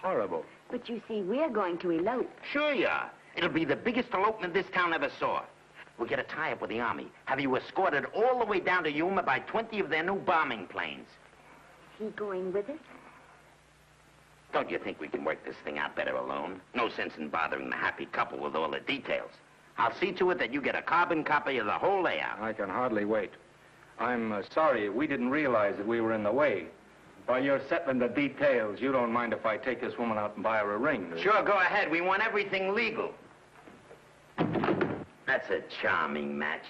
Horrible. But you see, we're going to elope. Sure you are. It'll be the biggest elopement this town ever saw. We'll get a tie-up with the Army, have you escorted all the way down to Yuma by 20 of their new bombing planes. Is he going with us? Don't you think we can work this thing out better alone? No sense in bothering the happy couple with all the details. I'll see to it that you get a carbon copy of the whole layout. I can hardly wait. I'm sorry we didn't realize that we were in the way. While you're settling the details, you don't mind if I take this woman out and buy her a ring, do you? Sure, go ahead. We want everything legal. That's a charming match.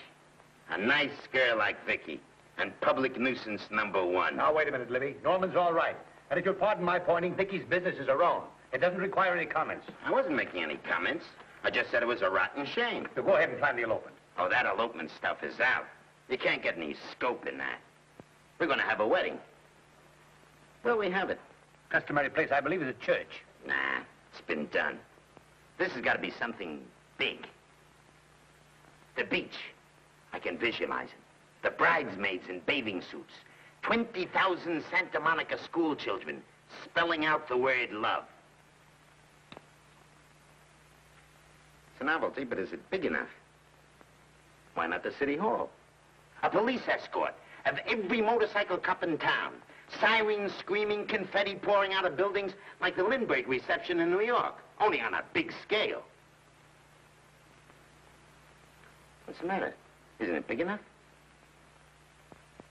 A nice girl like Vicky. And public nuisance #1. Now, wait a minute, Libby. Norman's all right. And if you'll pardon my pointing, Vicky's business is her own. It doesn't require any comments. I wasn't making any comments. I just said it was a rotten shame. So go ahead and plan the elopement. Oh, that elopement stuff is out. You can't get any scope in that. We're going to have a wedding. Where'll we have it? Customary place, I believe, is a church. Nah, it's been done. This has got to be something big. The beach. I can visualize it. The bridesmaids in bathing suits. 20,000 Santa Monica school children spelling out the word love. It's a novelty, but is it big enough? Why not the city hall? A police escort of every motorcycle cop in town. Sirens screaming, confetti pouring out of buildings like the Lindbergh reception in New York, only on a big scale. What's the matter? Isn't it big enough?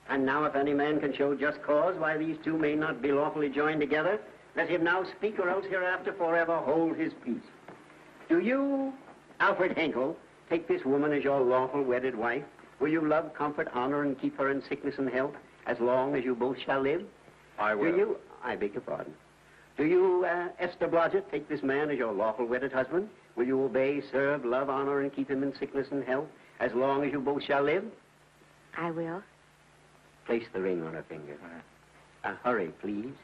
And now if any man can show just cause why these two may not be lawfully joined together, let him now speak or else hereafter forever hold his peace. Do you, Alfred Henkel, take this woman as your lawful wedded wife? Will you love, comfort, honor, and keep her in sickness and health as long as you both shall live? I will. Do you, I beg your pardon. Do you, Esther Blodgett, take this man as your lawful wedded husband? Will you obey, serve, love, honor, and keep him in sickness and health as long as you both shall live? I will. Place the ring on her finger. Hurry, please.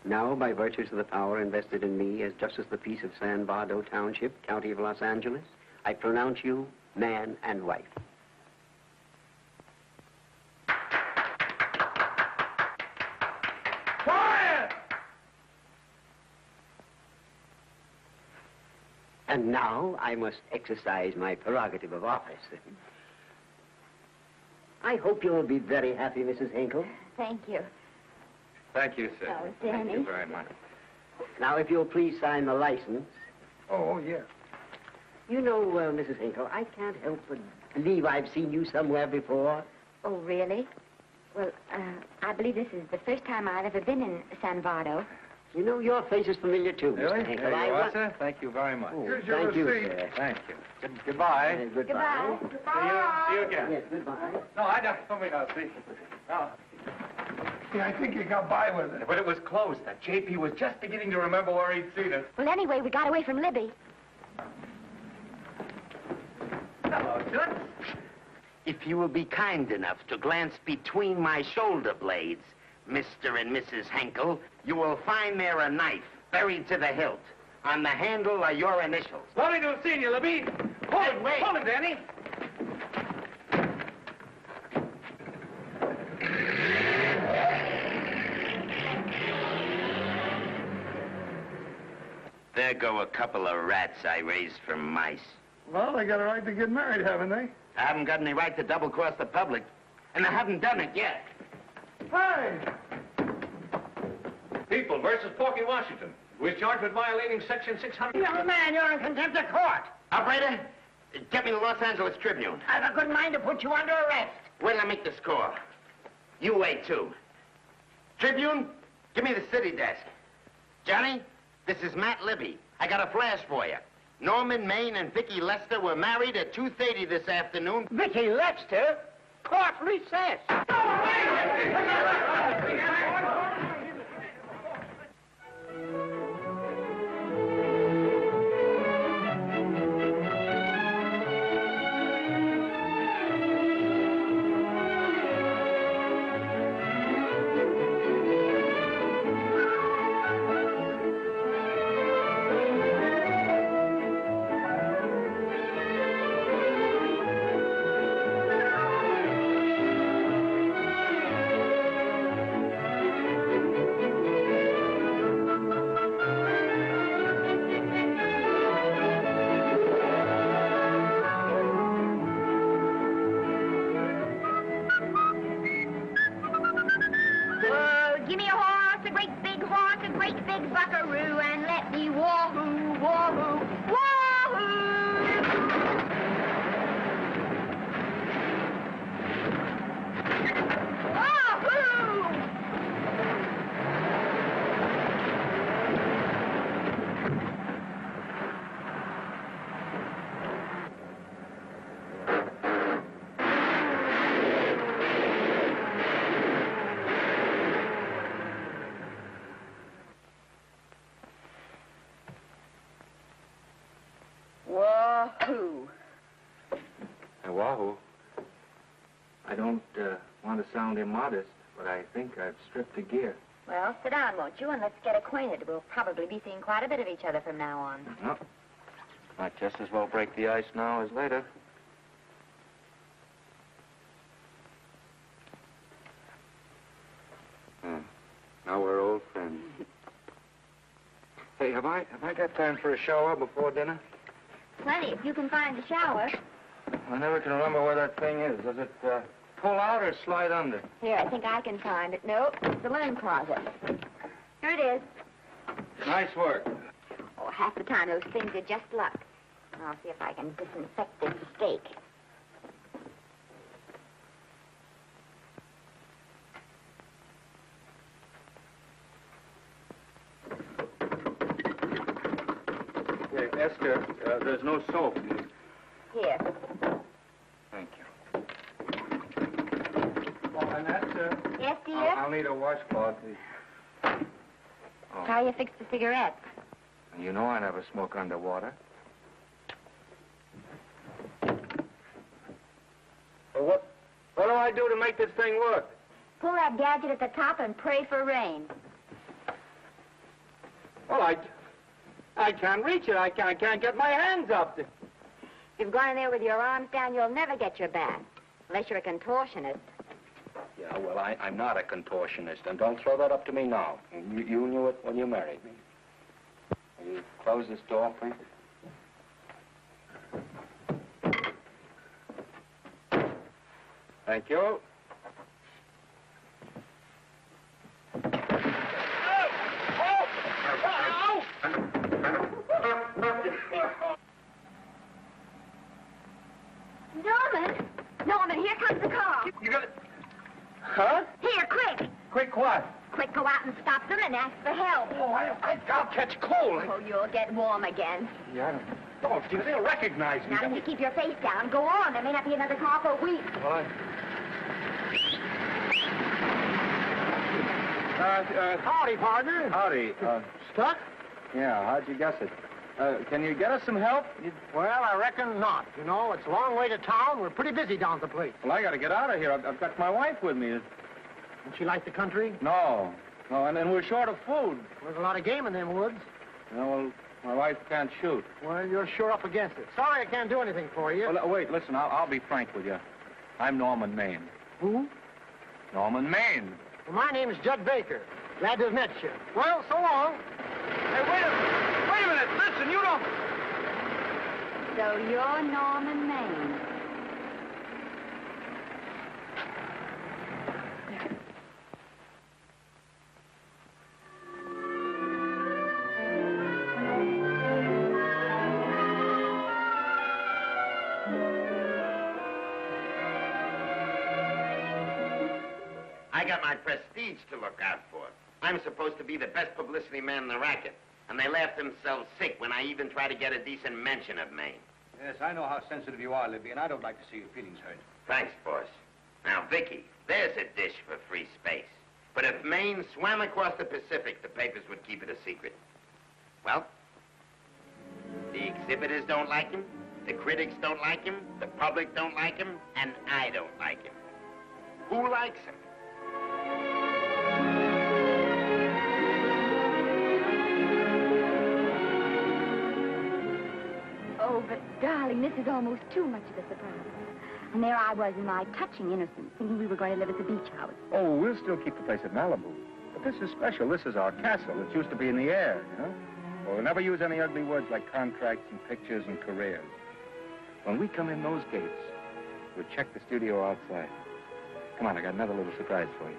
Now, by virtues of the power invested in me as Justice of the Peace of San Bardo Township, County of Los Angeles, I pronounce you man and wife. Quiet! And now I must exercise my prerogative of office. I hope you'll be very happy, Mrs. Hinkle. Thank you. Thank you, sir. Oh, Thank Danny. you very much. Now, if you'll please sign the license. Oh, yeah. You know, Mrs. Hinkle, I can't help but believe I've seen you somewhere before. Oh, really? Well, I believe this is the first time I've ever been in San Bardo. You know, your face is familiar, too, Really? Mr. Hinkle. There you are, sir. Thank you very much. Oh, Here's your thank you, receipt. sir. Thank you. Goodbye. Goodbye. See you again. Yes, goodbye. No, I don't. Let me not see. No. Yeah, I think you got by with it. But it was close. That JP was just beginning to remember where he'd seen it. Well, anyway, we got away from Libby. Hello, Toots. If you will be kind enough to glance between my shoulder blades, Mr. and Mrs. Henkel, you will find there a knife buried to the hilt. On the handle are your initials. Lovely to have seen you, Libby. Hold it, wait. Hold it, Danny. There go a couple of rats I raised from mice. Well, they got a right to get married, haven't they? I haven't got any right to double-cross the public, and I haven't done it yet. Hey! People versus Porky Washington. We're charged with violating Section 600. Young man, you're in contempt of court. Operator, get me the Los Angeles Tribune. I've a good mind to put you under arrest. Wait till I make the score. You wait, too. Tribune, give me the city desk. Johnny, this is Matt Libby. I got a flash for you. Norman Maine and Vicky Lester were married at 2:30 this afternoon. Vicky Lester? Court recess. great big horse, a great big buckaroo, and let me wahoo, wahoo, wahoo! Wahoo. Wahoo. I don't want to sound immodest, but I think I've stripped a gear. Well, sit down, won't you, and let's get acquainted. We'll probably be seeing quite a bit of each other from now on. Well, might just as well break the ice now as later. Now we're old friends. Hey, have I got time for a shower before dinner? Plenty, if you can find a shower. I never can remember where that thing is. Does it pull out or slide under? Here, I think I can find it. Nope, it's the linen closet. Here it is. Nice work. Oh, half the time those things are just luck. I'll see if I can disinfect this steak. Hey, Esther, there's no soap. Here. Thank you. Oh, Annette, Yes, dear? I'll need a washcloth, please. Oh. How you fix the cigarettes? You know I never smoke underwater. Well, what do I do to make this thing work? Pull that gadget at the top and pray for rain. Well, I can't reach it. I can't get my hands up. If you've gone in there with your arms down, you'll never get your bath. Unless you're a contortionist. Yeah, well, I'm not a contortionist, and don't throw that up to me now. You knew it when you married me. Will you close this door, please? Thank you. Norman, here comes the car. You got it. Huh? Here, quick. Quick what? Quick, go out and stop them and ask for help. Oh, I'll catch cold. Oh, you'll get warm again. Yeah, don't you? They'll recognize me. Now, if you keep your face down, go on. There may not be another car for a week. Well, Howdy, partner. Howdy. Stuck? Yeah, how'd you guess it? Can you get us some help? Well, I reckon not. You know, it's a long way to town. We're pretty busy down at the place. Well, I got to get out of here. I've got my wife with me. Don't she like the country? No, and we're short of food. There's a lot of game in them woods. You know, well, my wife can't shoot. Well, you're sure up against it. Sorry I can't do anything for you. Well, wait, listen, I'll be frank with you. I'm Norman Maine. Who? Norman Maine. Well, my name's Judd Baker. Glad to have met you. Well, so long. Hey, wait a minute. Listen, you don't... So you're Norman Maine. I got my prestige to look out for. I'm supposed to be the best publicity man in the racket. And they laugh themselves sick when I even try to get a decent mention of Maine. Yes, I know how sensitive you are, Libby, and I don't like to see your feelings hurt. Thanks, boss. Now, Vicky, there's a dish for free space. But if Maine swam across the Pacific, the papers would keep it a secret. Well, the exhibitors don't like him, the critics don't like him, the public don't like him, and I don't like him. Who likes him? Oh, but darling, this is almost too much of a surprise. And there I was in my touching innocence, thinking we were going to live at the beach house. Oh, we'll still keep the place at Malibu. But this is special. This is our castle. It used to be in the air, you know? We'll never use any ugly words like contracts and pictures and careers. When we come in those gates, we'll check the studio outside. Come on, I got another little surprise for you.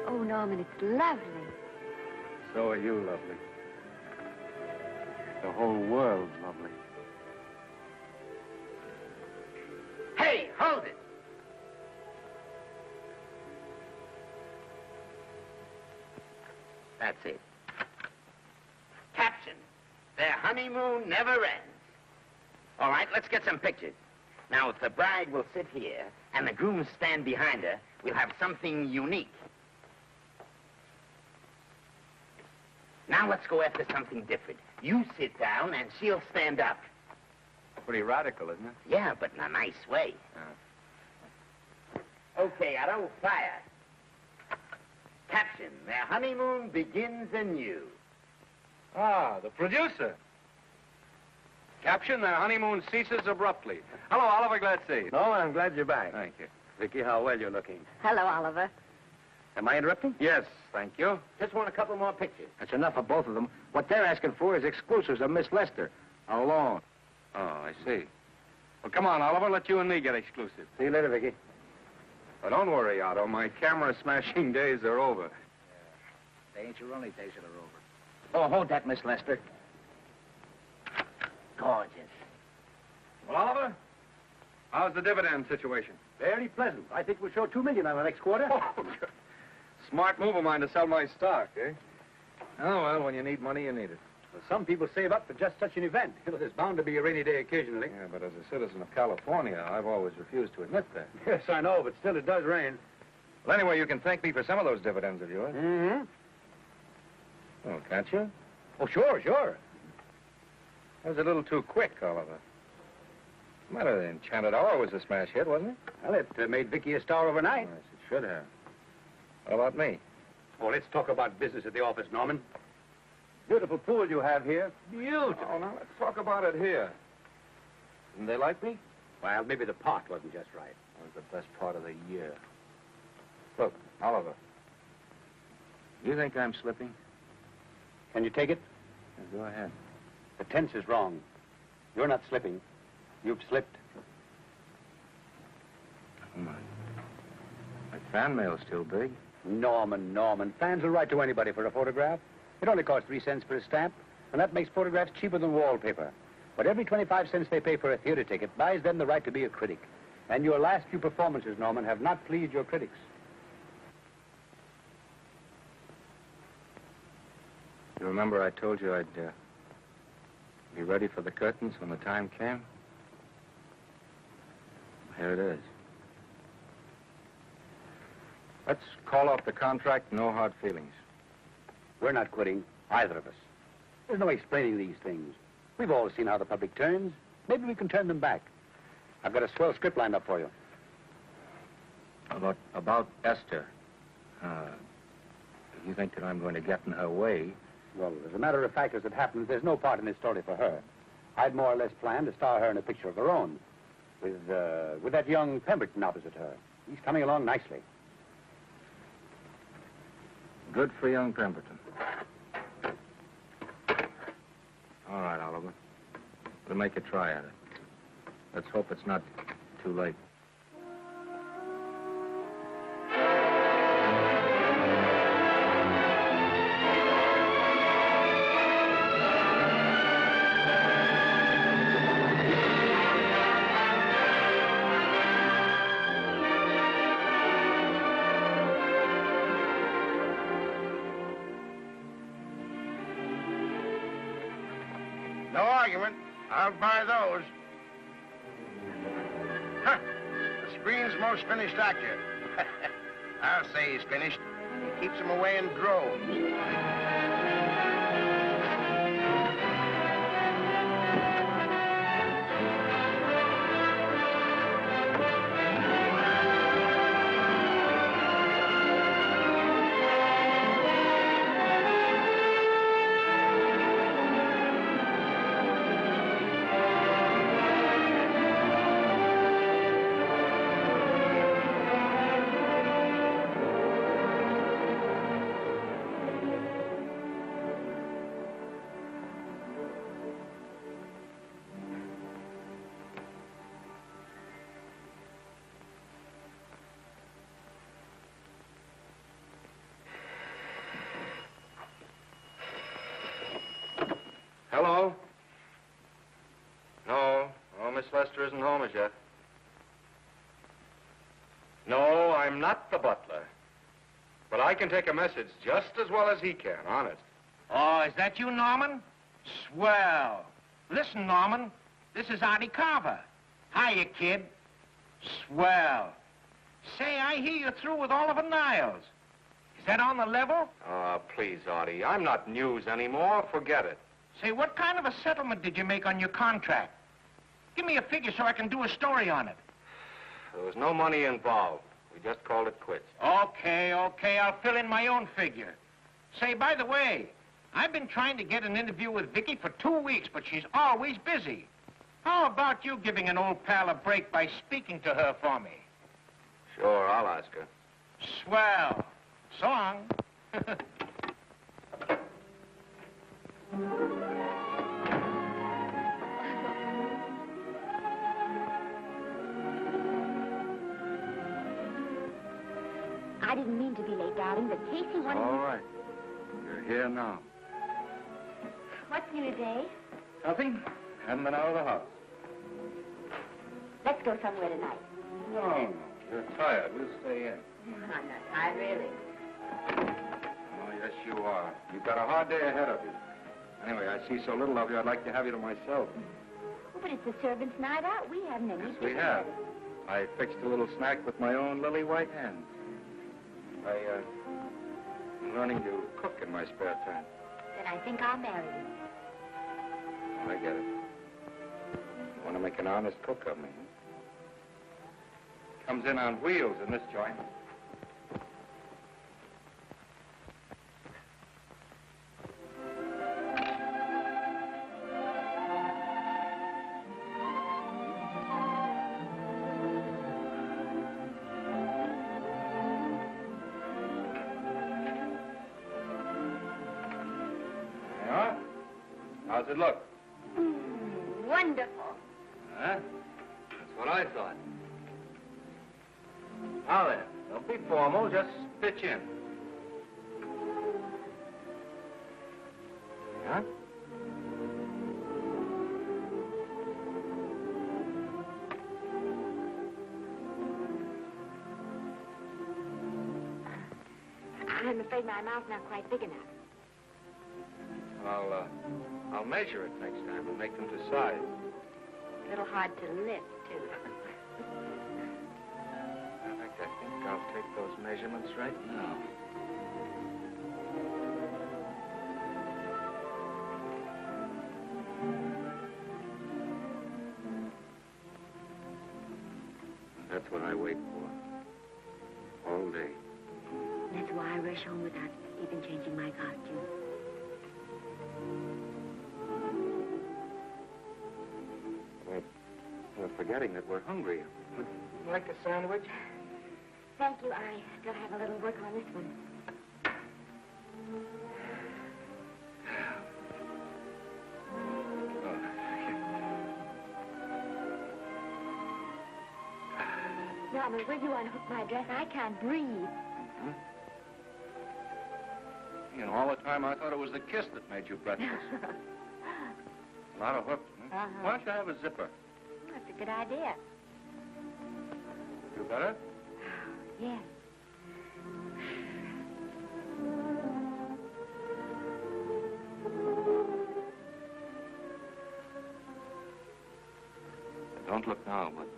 Oh, Norman, it's lovely. So are you lovely. The whole world's lovely. Hey, hold it! That's it. Caption, their honeymoon never ends. All right, let's get some pictures. Now, if the bride will sit here and the groom stand behind her, we'll have something unique. Now let's go after something different. You sit down and she'll stand up. Pretty radical, isn't it? Yeah, but in a nice way. Okay, Otto, fire. Caption, their honeymoon begins anew. Ah, the producer. Caption, their honeymoon ceases abruptly. Hello, Oliver, glad to see you. No, I'm glad you're back. Thank you. Vicky, how well you're looking. Hello, Oliver. Am I interrupting? Yes, thank you. Just want a couple more pictures. That's enough of both of them. What they're asking for is exclusives of Miss Lester. Alone. Oh, I see. Well, come on, Oliver, let you and me get exclusive. See you later, Vicky. Well, don't worry, Otto. My camera smashing days are over. They ain't your only days that are over. Oh, hold that, Miss Lester. Gorgeous. Well, Oliver, how's the dividend situation? Very pleasant. I think we'll show $2 million on the next quarter. Oh, smart move of mine to sell my stock, eh? Oh, well, when you need money, you need it. Well, some people save up for just such an event. You know, there's bound to be a rainy day occasionally. Yeah, but as a citizen of California, I've always refused to admit that. Yes, I know, but still it does rain. Well, anyway, you can thank me for some of those dividends of yours. Mm-hmm. Oh, can't you? Oh, sure. That was a little too quick, Oliver. What's the matter? The Enchanted Hour was a smash hit, wasn't it? Well, it made Vicky a star overnight. Yes, it should have. What about me? Oh, let's talk about business at the office, Norman. Beautiful pool you have here. Beautiful. Oh, now let's talk about it here. Didn't they like me? Well, maybe the pot wasn't just right. That was the best part of the year. Look, Oliver. Do you think I'm slipping? Can you take it? Yeah, go ahead. The tense is wrong. You're not slipping. You've slipped. Oh, my fan mail's still big. Norman. Fans will write to anybody for a photograph. It only costs 3 cents for a stamp, and that makes photographs cheaper than wallpaper. But every 25 cents they pay for a theater ticket buys them the right to be a critic. And your last few performances, Norman, have not pleased your critics. You remember I told you I'd be ready for the curtains when the time came? Here it is. Let's call off the contract, no hard feelings. We're not quitting, either of us. There's no explaining these things. We've all seen how the public turns. Maybe we can turn them back. I've got a swell script lined up for you. About Esther. You think that I'm going to get in her way? Well, as a matter of fact, as it happens, there's no part in this story for her. I'd more or less planned to star her in a picture of her own, with that young Pemberton opposite her. He's coming along nicely. Good for young Pemberton. All right, Oliver. We'll make a try at it. Let's hope it's not too late. No argument. I'll buy those. Huh. The screen's most finished actor. I'll say he's finished. He keeps them away in droves. Hello? No, Miss Lester isn't home as yet. No, I'm not the butler. But I can take a message just as well as he can, honest. Oh, is that you, Norman? Swell. Listen, Norman, this is Artie Carver. Hiya, kid. Swell. Say, I hear you're through with Oliver Niles. Is that on the level? Please, Artie, I'm not news anymore. Forget it. Say, what kind of a settlement did you make on your contract? Give me a figure so I can do a story on it. There was no money involved. We just called it quits. Okay, I'll fill in my own figure. Say, by the way, I've been trying to get an interview with Vicky for 2 weeks, but she's always busy. How about you giving an old pal a break by speaking to her for me? Sure, I'll ask her. Swell. So long. I didn't mean to be late, darling, but Casey wanted... All right. You're here now. What's new today? Nothing. Haven't been out of the house. Let's go somewhere tonight. No. You're tired. We'll stay in. I'm not tired, really. Oh, yes, you are. You've got a hard day ahead of you. Anyway, I see so little of you, I'd like to have you to myself. Oh, but it's the servants' night out. We haven't any... Yes, we have. I fixed a little snack with my own lily white hands. I'm learning to cook in my spare time. Then I think I'll marry you. I get it. You want to make an honest cook of me, huh? Comes in on wheels in this joint. How's it look? Wonderful. Huh? That's what I thought. Now then, don't be formal, just pitch in. Yeah? I'm afraid my mouth's not quite big enough. I'll measure it next time and make them to size. A little hard to lift, too. In fact, I think I'll take those measurements right now. That's what I wait for. All day. That's why I rush home without even changing my costume. We're forgetting that we're hungry. Would you like a sandwich? Thank you. I still have a little work on this one. Norman, will you unhook my dress? I can't breathe. Mm-hmm. You know, all the time I thought it was the kiss that made you breathless. A lot of hooks, huh? Uh-huh. Why don't you have a zipper? That's a good idea. You better? Yes. Don't look now, but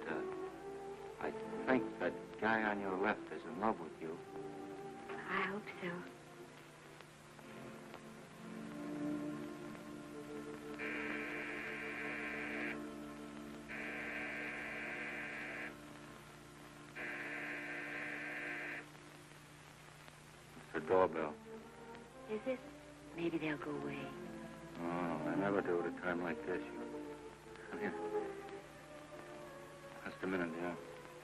I think that guy on your left is in love with you. I hope so. It's the doorbell. Is it? Maybe they'll go away. Oh, I never do at a time like this. Come here. Just a minute, dear.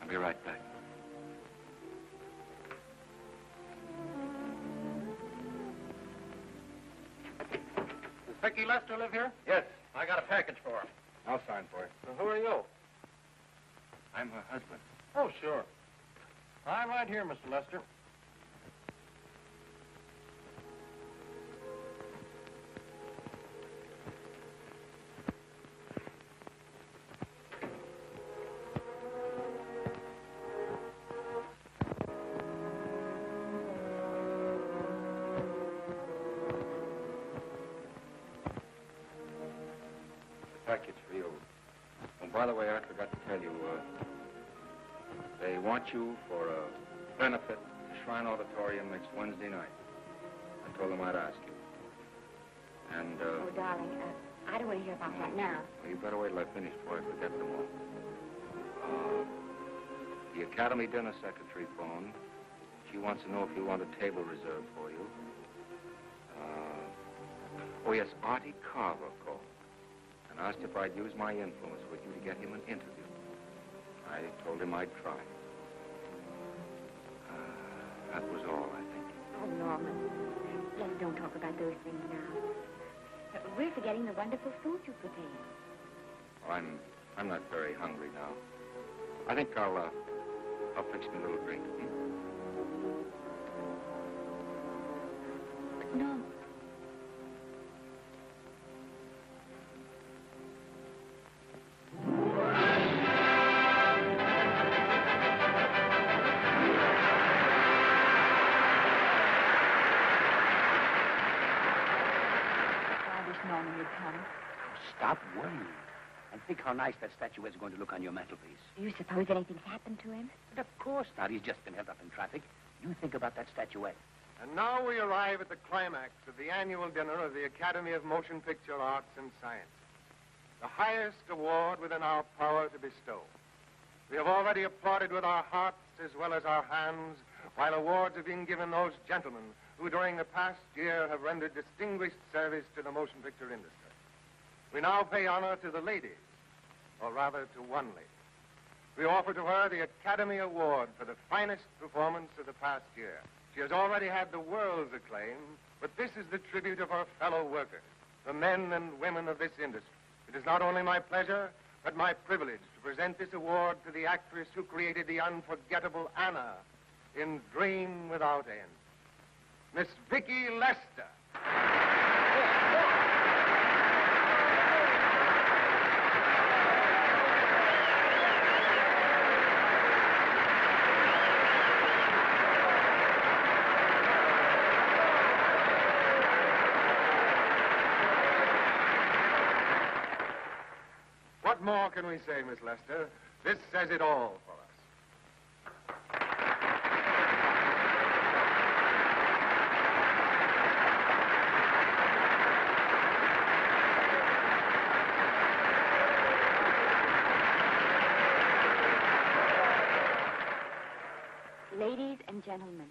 I'll be right back. Does Vicky Lester live here? Yes. I got a package for her. I'll sign for it. Who are you? I'm her husband. Oh, sure. I'm right here, Mr. Lester. package for you. Oh, by the way, I forgot to tell you, they want you for a benefit at Shrine Auditorium next Wednesday night. I told them I'd ask you. And, Oh, darling, I don't want to hear about that now. well, you better wait till I finish before I forget them all. The Academy dinner secretary phoned. She wants to know if you want a table reserved for you. Oh, yes, Artie Carver called and asked if I'd use my influence with you to get him an interview. I told him I'd try. That was all, I think. Oh, Norman, let's don't talk about those things now. We're forgetting the wonderful food you prepared. Well, I'm not very hungry now. I think I'll fix me a little drink. But Norman. Norman would come. Stop worrying. And think how nice that statuette is going to look on your mantelpiece. Do you suppose anything's happened to him? But of course not. He's just been held up in traffic. You think about that statuette. And now we arrive at the climax of the annual dinner of the Academy of Motion Picture Arts and Sciences, the highest award within our power to bestow. We have already applauded with our hearts as well as our hands, while awards are being given those gentlemen who during the past year have rendered distinguished service to the motion picture industry. We now pay honor to the ladies, or rather to one lady. We offer to her the Academy Award for the finest performance of the past year. She has already had the world's acclaim, but this is the tribute of her fellow workers, the men and women of this industry. It is not only my pleasure, but my privilege to present this award to the actress who created the unforgettable Anna in Dream Without End, Miss Vicki Lester. What more can we say, Miss Lester? This says it all for us. Ladies and gentlemen,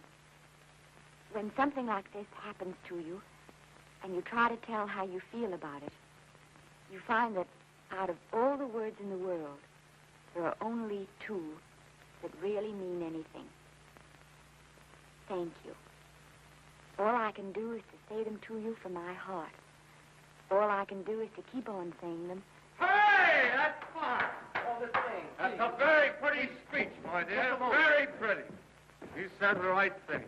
when something like this happens to you, and you try to tell how you feel about it, you find that out of all the words in the world, there are only two that really mean anything. Thank you. All I can do is to say them to you from my heart. All I can do is to keep on saying them. Hey, that's fine. That's a very pretty speech, my dear. Very pretty. You said the right thing.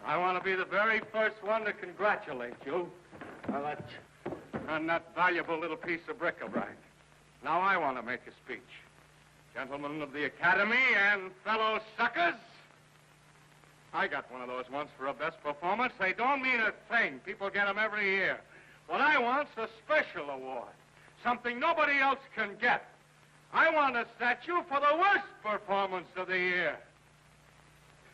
I want to be the very first one to congratulate you on that valuable little piece of bric-a-brac. Now I want to make a speech. Gentlemen of the Academy and fellow suckers, I got one of those once for a best performance. They don't mean a thing. People get them every year. What I want's a special award, something nobody else can get. I want a statue for the worst performance of the year.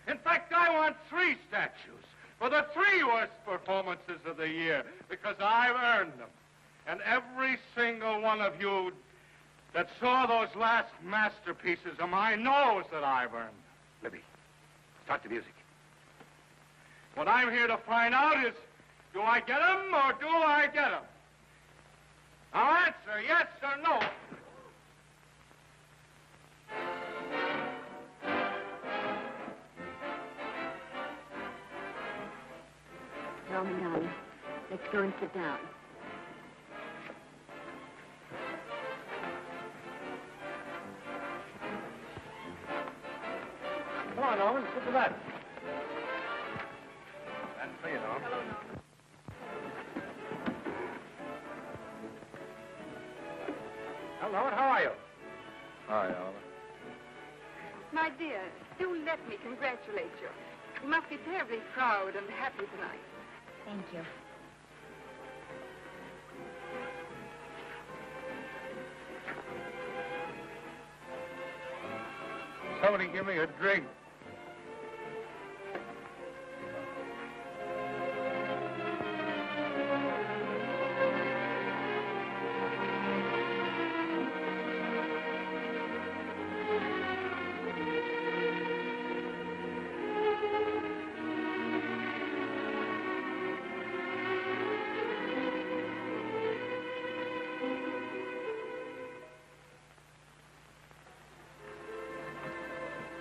In fact, I want 3 statues for the 3 worst performances of the year, because I've earned them. And every single one of you that saw those last masterpieces of mine knows that I've earned them. Libby, start the music. What I'm here to find out is, do I get them or do I get them? Now answer yes or no. Norman, darling, let's go and sit down. Come on, Norman, sit to that. That's for you, Norman. Hello, how are you? Hi, Oliver. My dear, do let me congratulate you. You must be terribly proud and happy tonight. Thank you. give me a drink.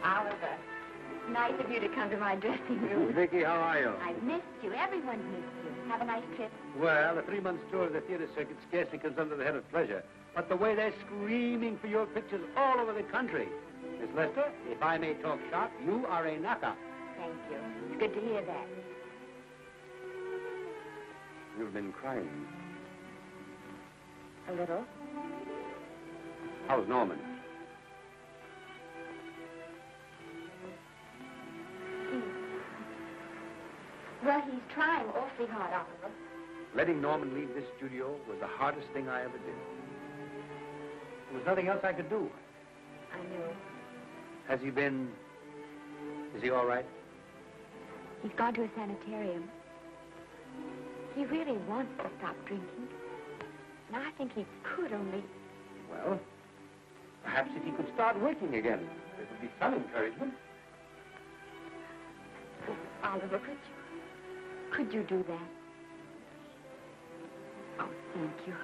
Oliver, it's nice of you to come to my dressing room. Vicky, how are you? I've missed you. Everyone's missed you. Have a nice trip. Well, a 3-month tour of the theater circuit scarcely comes under the head of pleasure. But the way they're screaming for your pictures all over the country. Miss Lester, if I may talk shop, you are a knockout. Thank you. It's good to hear that. You've been crying. A little. How's Norman? Well, he's trying awfully hard, Oliver. Letting Norman leave this studio was the hardest thing I ever did. There was nothing else I could do. I know. Has he been... Is he all right? He's gone to a sanitarium. He really wants to stop drinking. And I think he could only... Well, perhaps if he could start working again, there would be some encouragement. Oliver, could you do that? Oh, thank you.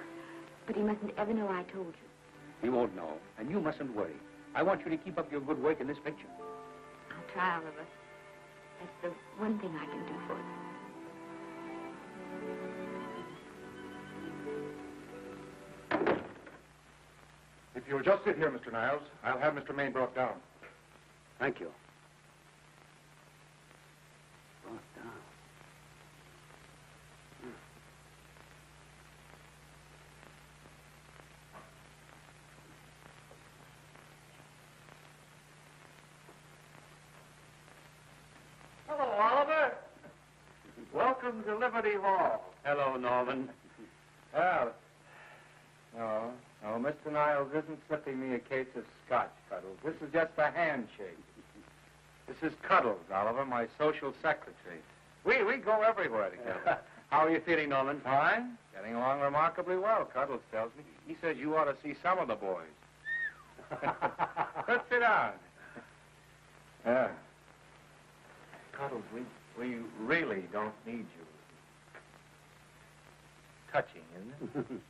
But he mustn't ever know I told you. He won't know, and you mustn't worry. I want you to keep up your good work in this picture. I'll try, Oliver. That's the one thing I can do for you. If you'll just sit here, Mr. Niles, I'll have Mr. Maine brought down. Thank you. Hello, Oliver. Welcome to Liberty Hall. Hello, Norman. Well, no, Mr. Niles isn't slipping me a case of scotch, Cuddles. This is just a handshake. This is Cuddles, Oliver, my social secretary. We go everywhere together. How are you feeling, Norman? Fine. Getting along remarkably well, Cuddles tells me. He says you ought to see some of the boys. Let's sit down. Yeah. Cuddles, we really don't need you. Touching, isn't it?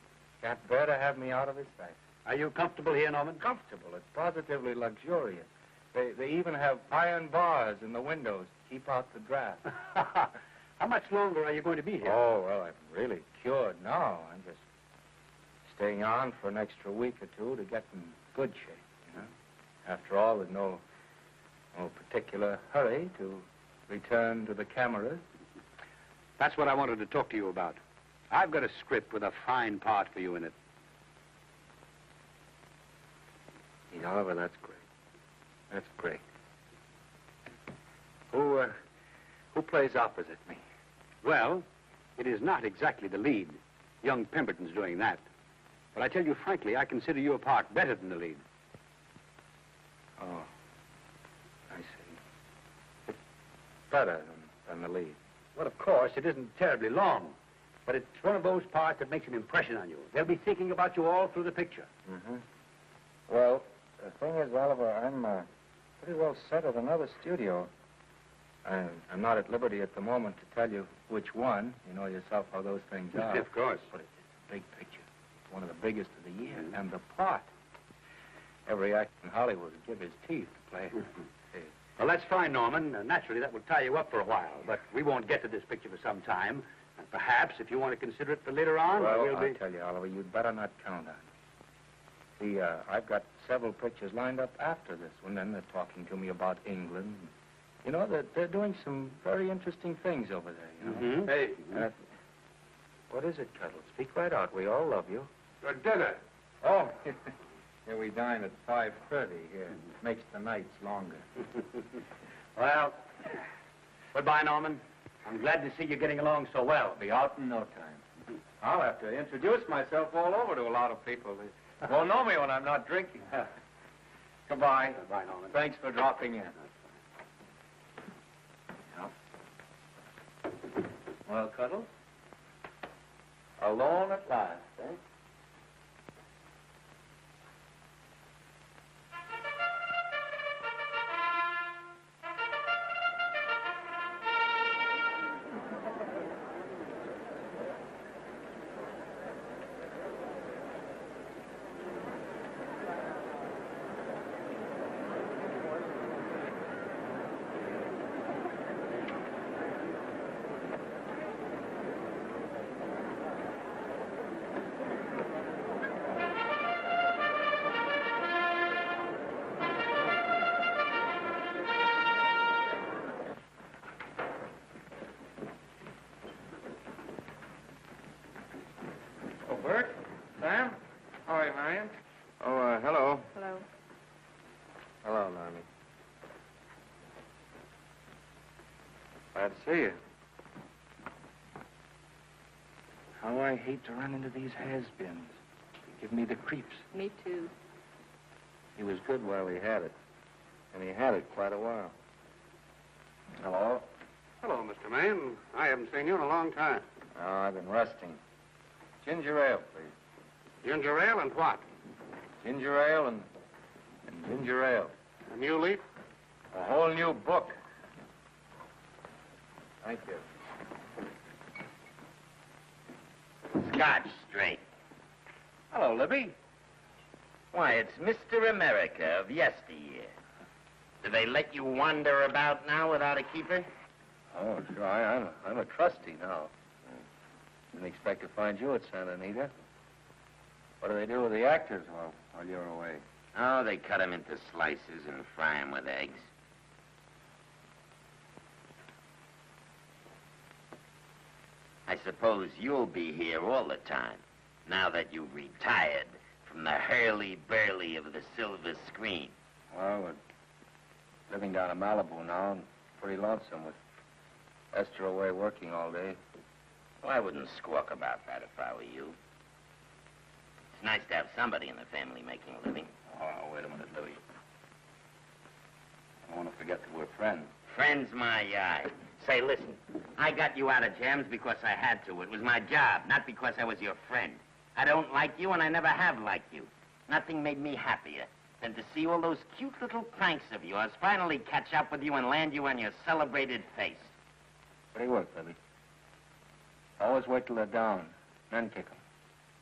Can't bear to have me out of his sight. Are you comfortable here, Norman? Comfortable. It's positively luxurious. They even have iron bars in the windows to keep out the draft. How much longer are you going to be here? Oh, well, I'm really cured now. I'm just staying on for an extra week or two to get in good shape, you know. After all, there's no particular hurry to return to the cameras. That's what I wanted to talk to you about. I've got a script with a fine part for you in it. Yeah, Oliver, that's great. That's great. Who plays opposite me? Well, it is not exactly the lead. Young Pemberton's doing that. But I tell you frankly, I consider your part better than the lead. Oh, I see. It's better than the lead. Well, of course, it isn't terribly long. But it's one of those parts that makes an impression on you. They'll be thinking about you all through the picture. Mm-hmm. Well, the thing is, Oliver, I'm pretty well set at another studio. I'm not at liberty at the moment to tell you which one. You know yourself how those things are. Of course. But it's a big picture. It's one of the biggest of the year. And the part. Every actor in Hollywood would give his teeth to play. Well, that's fine, Norman. Naturally, that will tie you up for a while. But we won't get to this picture for some time. And perhaps, if you want to consider it for later on, well, I'll tell you, Oliver, you'd better not count on it. See, I've got several pictures lined up after this one, and they're talking to me about England. You know, they're doing some very interesting things over there, you know. Mm-hmm. Hey. What is it, Cuddles? Speak right out. We all love you. Your dinner. Oh, here we dine at 5:30 here. Makes the nights longer. Well, goodbye, Norman. I'm glad to see you getting along so well. Be out in no time. I'll have to introduce myself all over to a lot of people. They won't know me when I'm not drinking. Goodbye. Goodbye, Norman. Thanks for dropping in. Well, Cuddles? Alone at last, eh? Bert? Sam? How are you, Marion? Oh, hello. Hello. Hello, Normie. Glad to see you. How I hate to run into these has-beens. They give me the creeps. Me too. He was good while he had it. And he had it quite a while. Hello? Hello, Mr. Maine. I haven't seen you in a long time. Oh, I've been resting. Ginger ale, please. Ginger ale and what? Ginger ale and ginger ale. A new leaf? A whole new book. Thank you. Scotch straight. Hello, Libby. Why, it's Mr. America of yesteryear. Do they let you wander about now without a keeper? Oh, sure. I'm a trustee now. Didn't expect to find you at Santa Anita. What do they do with the actors while you're away? Oh, they cut them into slices and fry them with eggs. I suppose you'll be here all the time, now that you've retired from the hurly-burly of the silver screen. Well, we're living down in Malibu now and pretty lonesome with Esther away working all day. Well, I wouldn't squawk about that if I were you. It's nice to have somebody in the family making a living. Oh, wait a minute, Louie. I don't want to forget that we're friends. Friends, my eye. Say, listen, I got you out of jams because I had to. It was my job, not because I was your friend. I don't like you, and I never have liked you. Nothing made me happier than to see all those cute little pranks of yours finally catch up with you and land you on your celebrated face. Pretty work, Libby. Always wait till they're down, then kick 'em.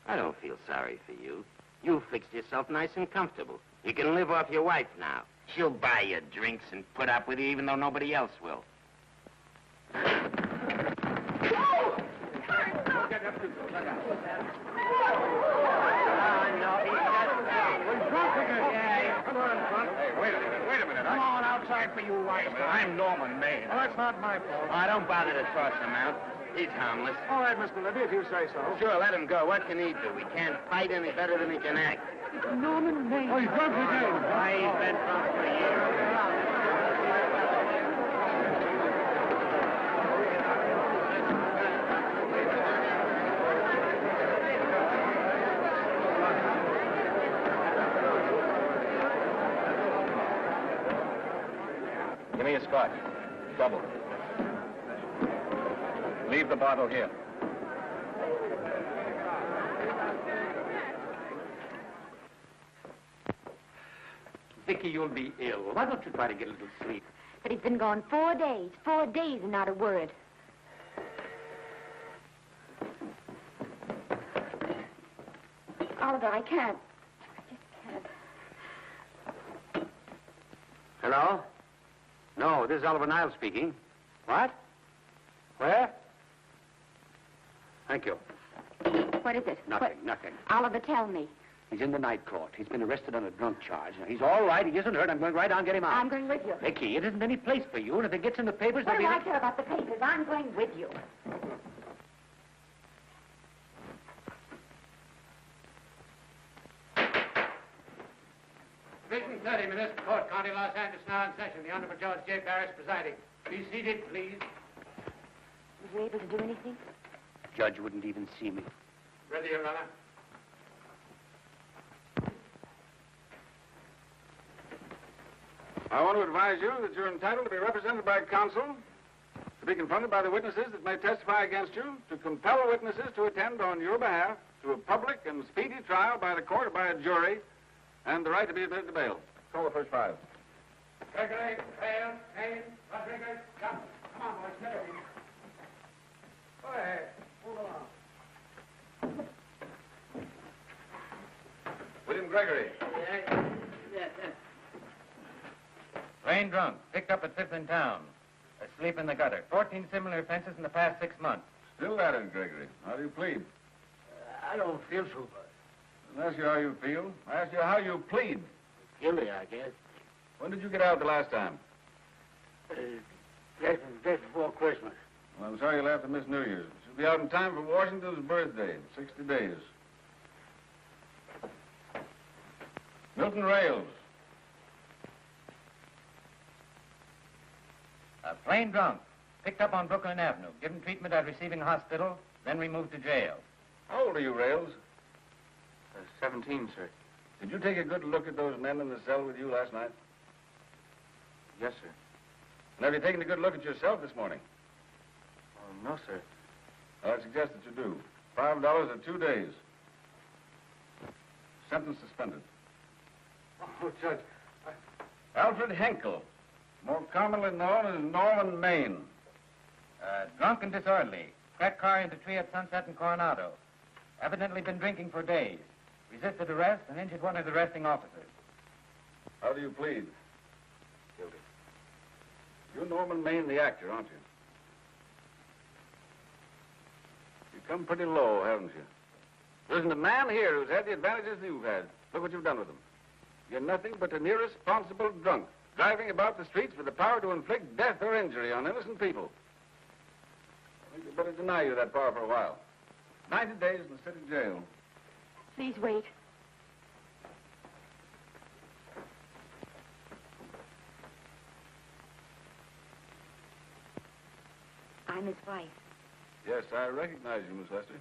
I don't feel sorry for you. You fixed yourself nice and comfortable. You can live off your wife now. She'll buy you drinks and put up with you even though nobody else will. Wait a minute. Come on outside for you, wife. I'm Norman Maine. Oh, that's not my fault. Oh, don't bother to toss him out. He's harmless. All right, Mr. Libby, if you say so. Sure, let him go. What can he do? He can't fight any better than he can act. Norman Maine. Oh, he's drunk again. Why, he's been drunk for years. Give me a scotch. Double. Leave the bottle here. Vicky, you'll be ill. Why don't you try to get a little sleep? But he's been gone 4 days. 4 days and not a word. Oliver, I can't. I just can't. Hello? No, this is Oliver Niles speaking. What? Where? Thank you. What is it? Nothing. Oliver, tell me. He's in the night court. He's been arrested on a drunk charge. Now, he's all right. He isn't hurt. I'm going right on and get him out. I'm going with you. Vicky, it isn't any place for you, and if it gets in the papers, What there'll do be... I care about the papers? I'm going with you. Division 30, Municipal Court, County Los Angeles, now in session. The Honorable George J. Barris presiding. Be seated, please. Was you able to do anything? Judge wouldn't even see me. Ready, Your Honor. I want to advise you that you're entitled to be represented by counsel, to be confronted by the witnesses that may testify against you, to compel witnesses to attend on your behalf to a public and speedy trial by the court or by a jury, and the right to be admitted to bail. Call the first five. Gregory, Hale, Haynes, Rodriguez, Johnson. Come on, boys, get over here. Go ahead. Move along. William Gregory. Plain drunk, picked up at 5th in town. Asleep in the gutter. 14 similar offenses in the past 6 months. Still at it, Gregory. How do you plead? I don't feel so good. I didn't ask you how you feel. I asked you how you plead. Guilty, I guess. When did you get out the last time? Just before Christmas. Well, I'm sorry you'll have to miss New Year's. You'll be out in time for Washington's birthday in 60 days. Milton Rails. Plain drunk, picked up on Brooklyn Avenue, given treatment at receiving hospital, then removed to jail. How old are you, Rails? 17, sir. Did you take a good look at those men in the cell with you last night? Yes, sir. And have you taken a good look at yourself this morning? Oh, no, sir. Well, I suggest that you do. $5 or 2 days. Sentence suspended. Oh, Judge. Alfred Henkel, more commonly known as Norman Maine. Drunk and disorderly. Cracked car into tree at Sunset and Coronado. Evidently been drinking for days. Resisted arrest and injured one of the arresting officers. How do you plead? Guilty. You're Norman Maine, the actor, aren't you? You've come pretty low, haven't you? There isn't a man here who's had the advantages you've had. Look what you've done with them. You're nothing but an irresponsible drunk, driving about the streets with the power to inflict death or injury on innocent people. I think we'd better deny you that power for a while. 90 days in the city jail. Please wait. I'm his wife. Yes, I recognize you, Miss Lester.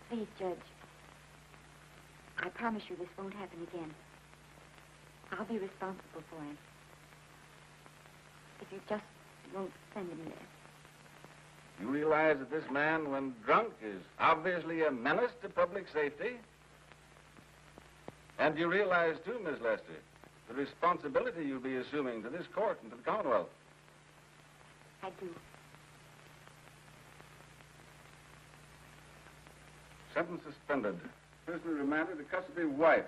Please, Judge. I promise you this won't happen again. I'll be responsible for him. If you just won't send him there. You realize that this man, when drunk, is obviously a menace to public safety? And you realize, too, Miss Lester, the responsibility you'll be assuming to this court and to the Commonwealth. I do. Sentence suspended. Prisoner remanded to custody wife.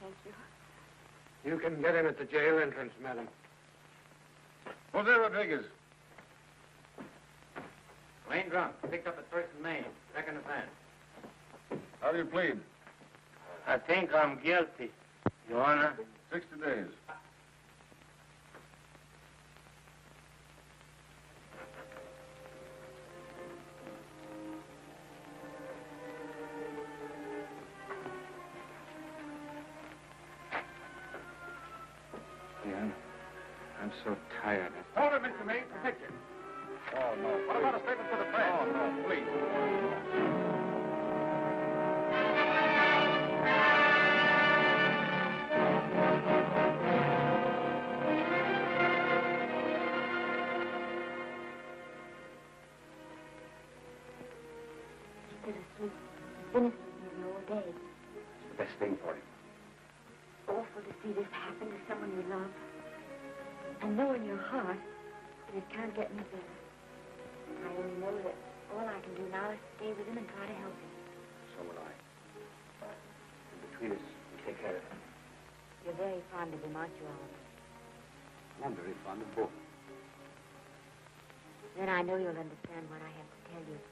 Thank you. You can get in at the jail entrance, madam. Jose Rodriguez. Plain drunk, picked up at 1st and Main. Second offense. How do you plead? I think I'm guilty, Your Honor. 60 days. I'm so tired. Hold it, Mr. Maine. A picture. Oh, no. What about a statement for the press? Oh, no, please. He's asleep. Been asleep all day. It's the best thing for him. Awful to see this happen to someone you love. And know in your heart that it can't get any better. I only know that all I can do now is stay with him and try to help him. So will I. And between us, we'll take care of him. You're very fond of him, aren't you, Oliver? I'm very fond of both. Then I know you'll understand what I have to tell you.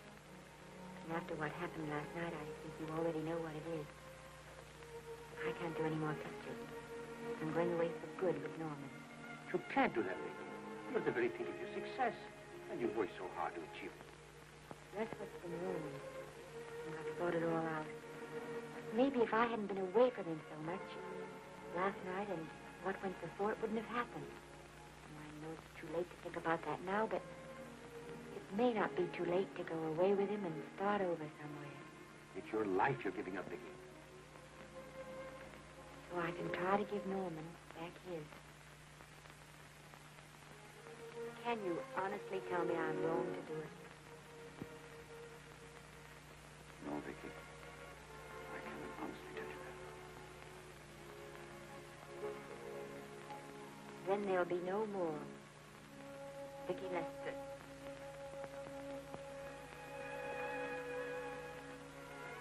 And after what happened last night, I think you already know what it is. I can't do any more pictures. I'm going away for good with Norman. You can't do that, Vicky. You're at the very peak of your success. And you've worked so hard to achieve it. That's what's been wrong. And I've thought it all out. Maybe if I hadn't been away from him so much, last night and what went before, it wouldn't have happened. And I know it's too late to think about that now, but it may not be too late to go away with him and start over somewhere. It's your life you're giving up, Vicky. so I can try to give Norman back his. Can you honestly tell me I'm wrong to do it? No, Vicky. I can't honestly tell you that. Then there'll be no more Vicky Lester.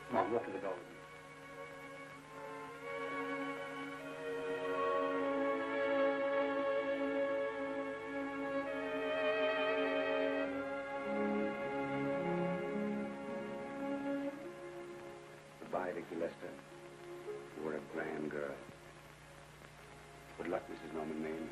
Come on, walk to the door. Goodbye, Vicky Lester. You were a grand girl. Good luck, Mrs. Norman Maine.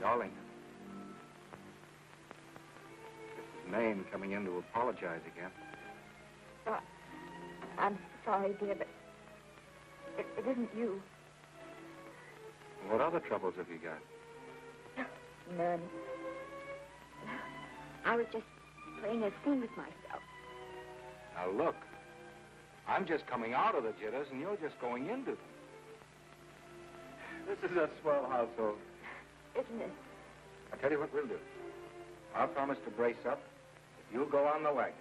Darling, this is Maine coming in to apologize again. Oh, I'm sorry, dear, but it isn't you. What other troubles have you got? None. I was just playing a scene with myself. Now, look. I'm just coming out of the jitters, and you're just going into them. This is a swell household. Isn't it? I'll tell you what we'll do. I'll promise to brace up if you'll go on the wagon.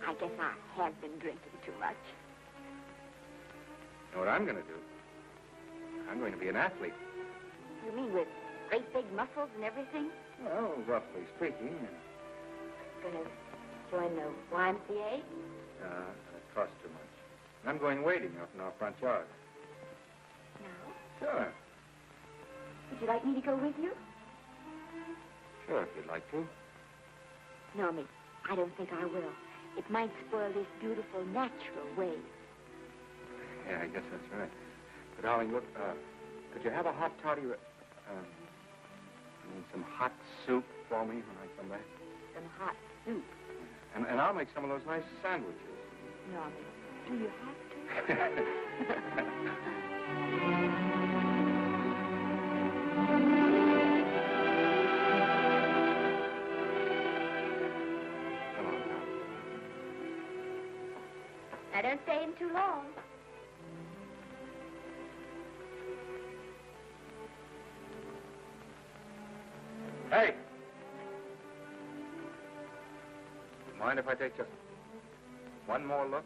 I guess I have been drinking too much. You know what I'm going to do? I'm going to be an athlete. You mean with great big muscles and everything? Well, roughly speaking. Gonna join the YMCA? It costs too much. I'm going wading up in our front yard. No. Sure. Would you like me to go with you? Sure, if you'd like to. No, Miss, I don't think I will. It might spoil this beautiful, natural wave. Yeah, I guess that's right. But, darling, look, could you have a hot toddy, some hot soup for me when I come back? Some hot soup? And I'll make some of those nice sandwiches. No, Miss, do you have to? Now, don't stay in too long. Hey! Mind if I take just one more look?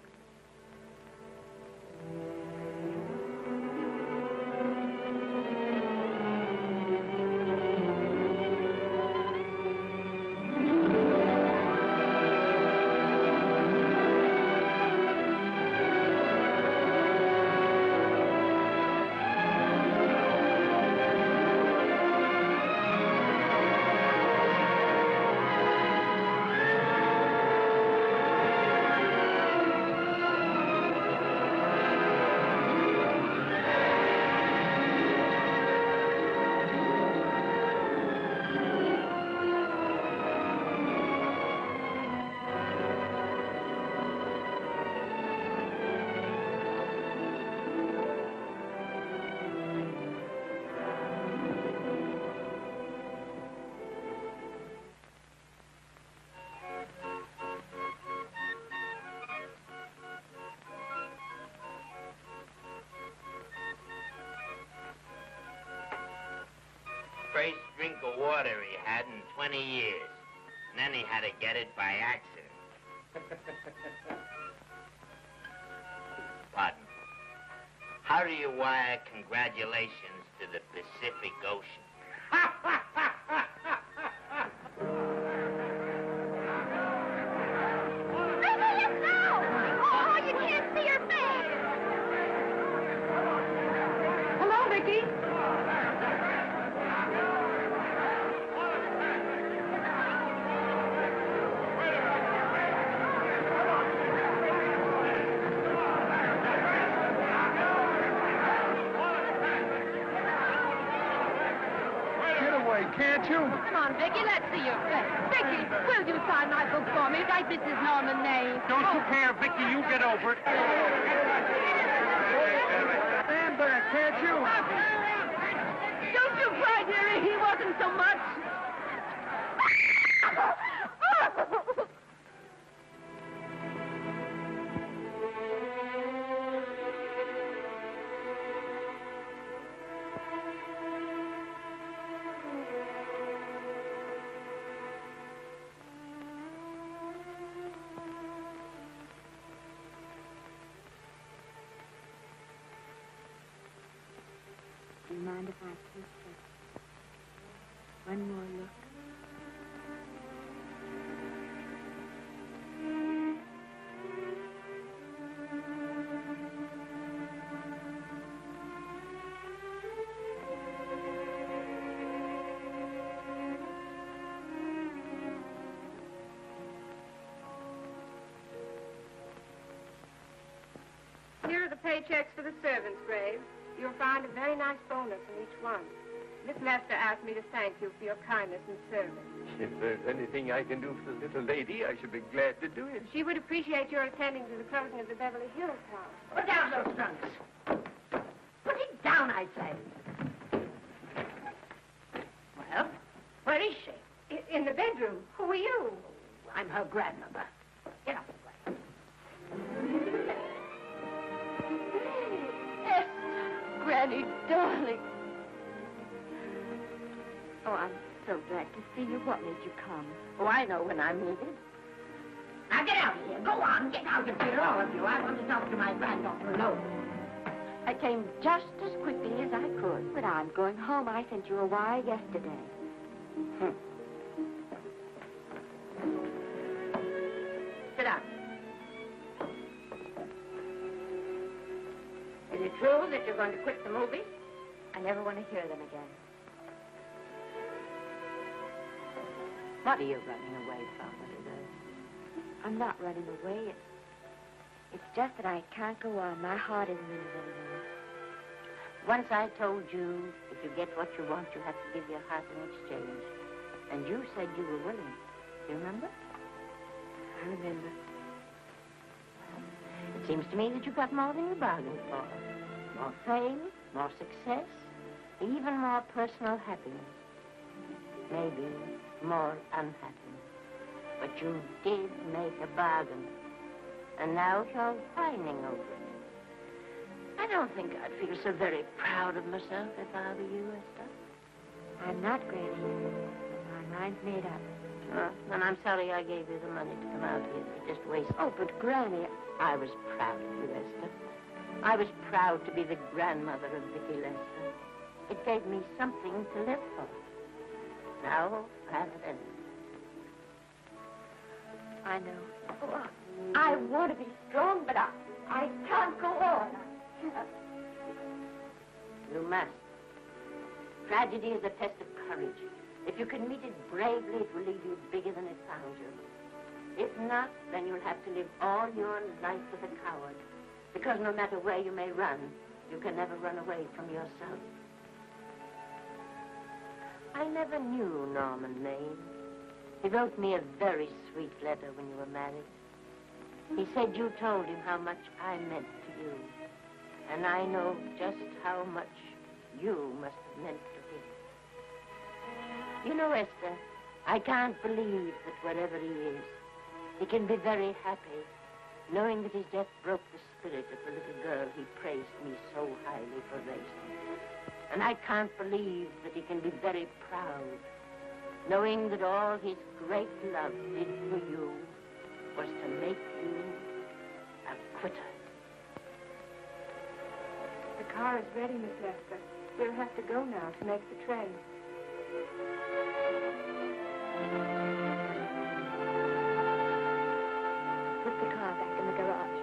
first drink of water he had in 20 years. And then he had to get it by accident. Pardon. How do you wire congratulations to the Pacific Ocean? Oh, you can't see her face. Hello, Vicky. Can't you? Come on, Vicky, let's see your face. Vicky, will you sign my book for me? Write Mrs. Norman May. Don't you care, Vicky? You get over it. Stand there, can't you? Don't you cry, dearie. He wasn't so much. Do you mind if I take one more look? Here are the paychecks for the servants, Graves. You'll find a very nice bonus in each one. Miss Lester asked me to thank you for your kindness and service. If there's anything I can do for the little lady, I should be glad to do it. She would appreciate your attending to the closing of the Beverly Hills house. Put down those trunks. Put it down, I say. Well, where is she? In the bedroom. Who are you? I'm her grandmother. Get up. Granny, darling. Oh, I'm so glad to see you. What made you come? Oh, I know when I'm needed. Now get out of here. Go on, get out of here, all of you. I want to talk to my granddaughter alone. I came just as quickly as I could. But I'm going home. I sent you a wire yesterday. Sit down. Is it true that you're going to quit the movies? I never want to hear them again. What are you running away from, Elizabeth? I'm not running away. It's just that I can't go on. My heart isn't in it anymore. Once I told you if you get what you want, you have to give your heart in exchange. And you said you were willing. Do you remember? I remember. It seems to me that you got more than you bargained for. More fame, more success, even more personal happiness. Maybe more unhappiness. But you did make a bargain. And now you're whining over it. I don't think I'd feel so very proud of myself if I were you, Esther. I'm not, Granny. My mind's made up. Well, then I'm sorry I gave you the money to come out here. You just wasted. Oh, but Granny... I was proud of you, Esther. I was proud to be the grandmother of Vicky Lester. It gave me something to live for. Now, I have it ended. I know. Oh, I want to be strong, but I can't go on. You must. Tragedy is a test of courage. If you can meet it bravely, it will leave you bigger than it found you. If not, then you'll have to live all your life as a coward. Because no matter where you may run, you can never run away from yourself. I never knew Norman Maine. He wrote me a very sweet letter when you were married. He said you told him how much I meant to you. And I know just how much you must have meant to him. You know, Esther, I can't believe that wherever he is, he can be very happy, knowing that his death broke the spirit of the little girl he praised me so highly for raising. And I can't believe that he can be very proud, knowing that all his great love did for you was to make you a quitter. The car is ready, Miss Lester. We'll have to go now to make the train. Put the car back in the garage.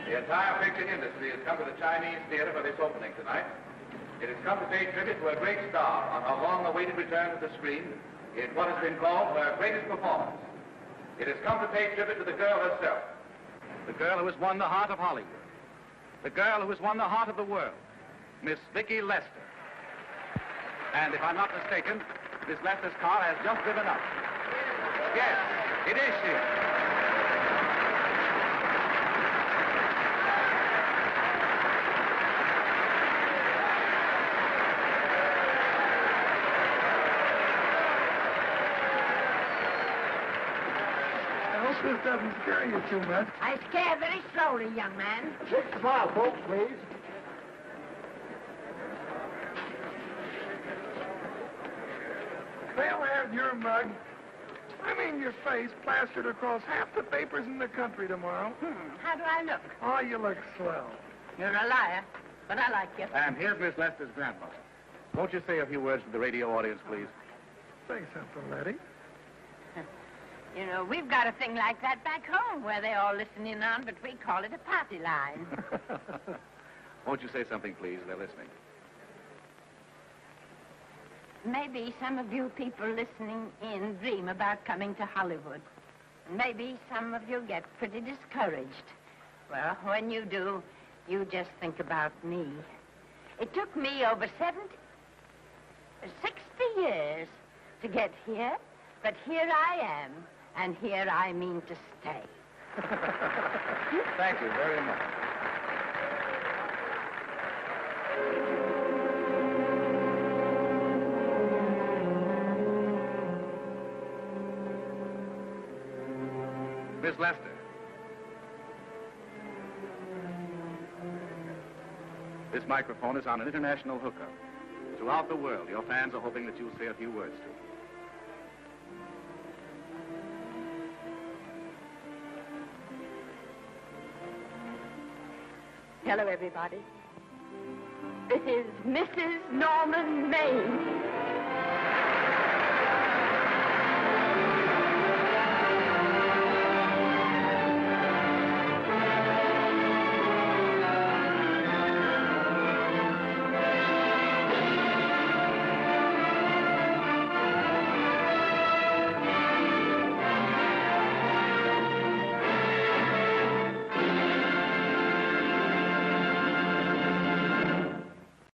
The entire picture industry has come to the Chinese Theater for this opening tonight. It has come to pay tribute to a great star on her long-awaited return to the screen in what has been called her greatest performance. It has come to pay tribute to the girl herself. The girl who has won the heart of Hollywood. The girl who has won the heart of the world. Miss Vicki Lester. And if I'm not mistaken, Miss Lester's car has just driven up. Yes, it is she. I hope this doesn't scare you too much. I scare very slowly, young man. 6 mile, folks, please. They'll have your mug, I mean your face, plastered across half the papers in the country tomorrow. How do I look? Oh, you look swell. You're a liar, but I like you. And here's Miss Lester's grandmother. Won't you say a few words to the radio audience, please? Say something, Letty. You know, we've got a thing like that back home where they all listen in on, but we call it a party line. Won't you say something, please? They're listening. Maybe some of you people listening in dream about coming to Hollywood. Maybe some of you get pretty discouraged. Well, when you do, you just think about me. It took me over 60 years to get here, but here I am, and here I mean to stay. Thank you very much. Miss Lester. This microphone is on an international hookup. Throughout the world, your fans are hoping that you'll say a few words to them. Hello, everybody. This is Mrs. Norman Maine.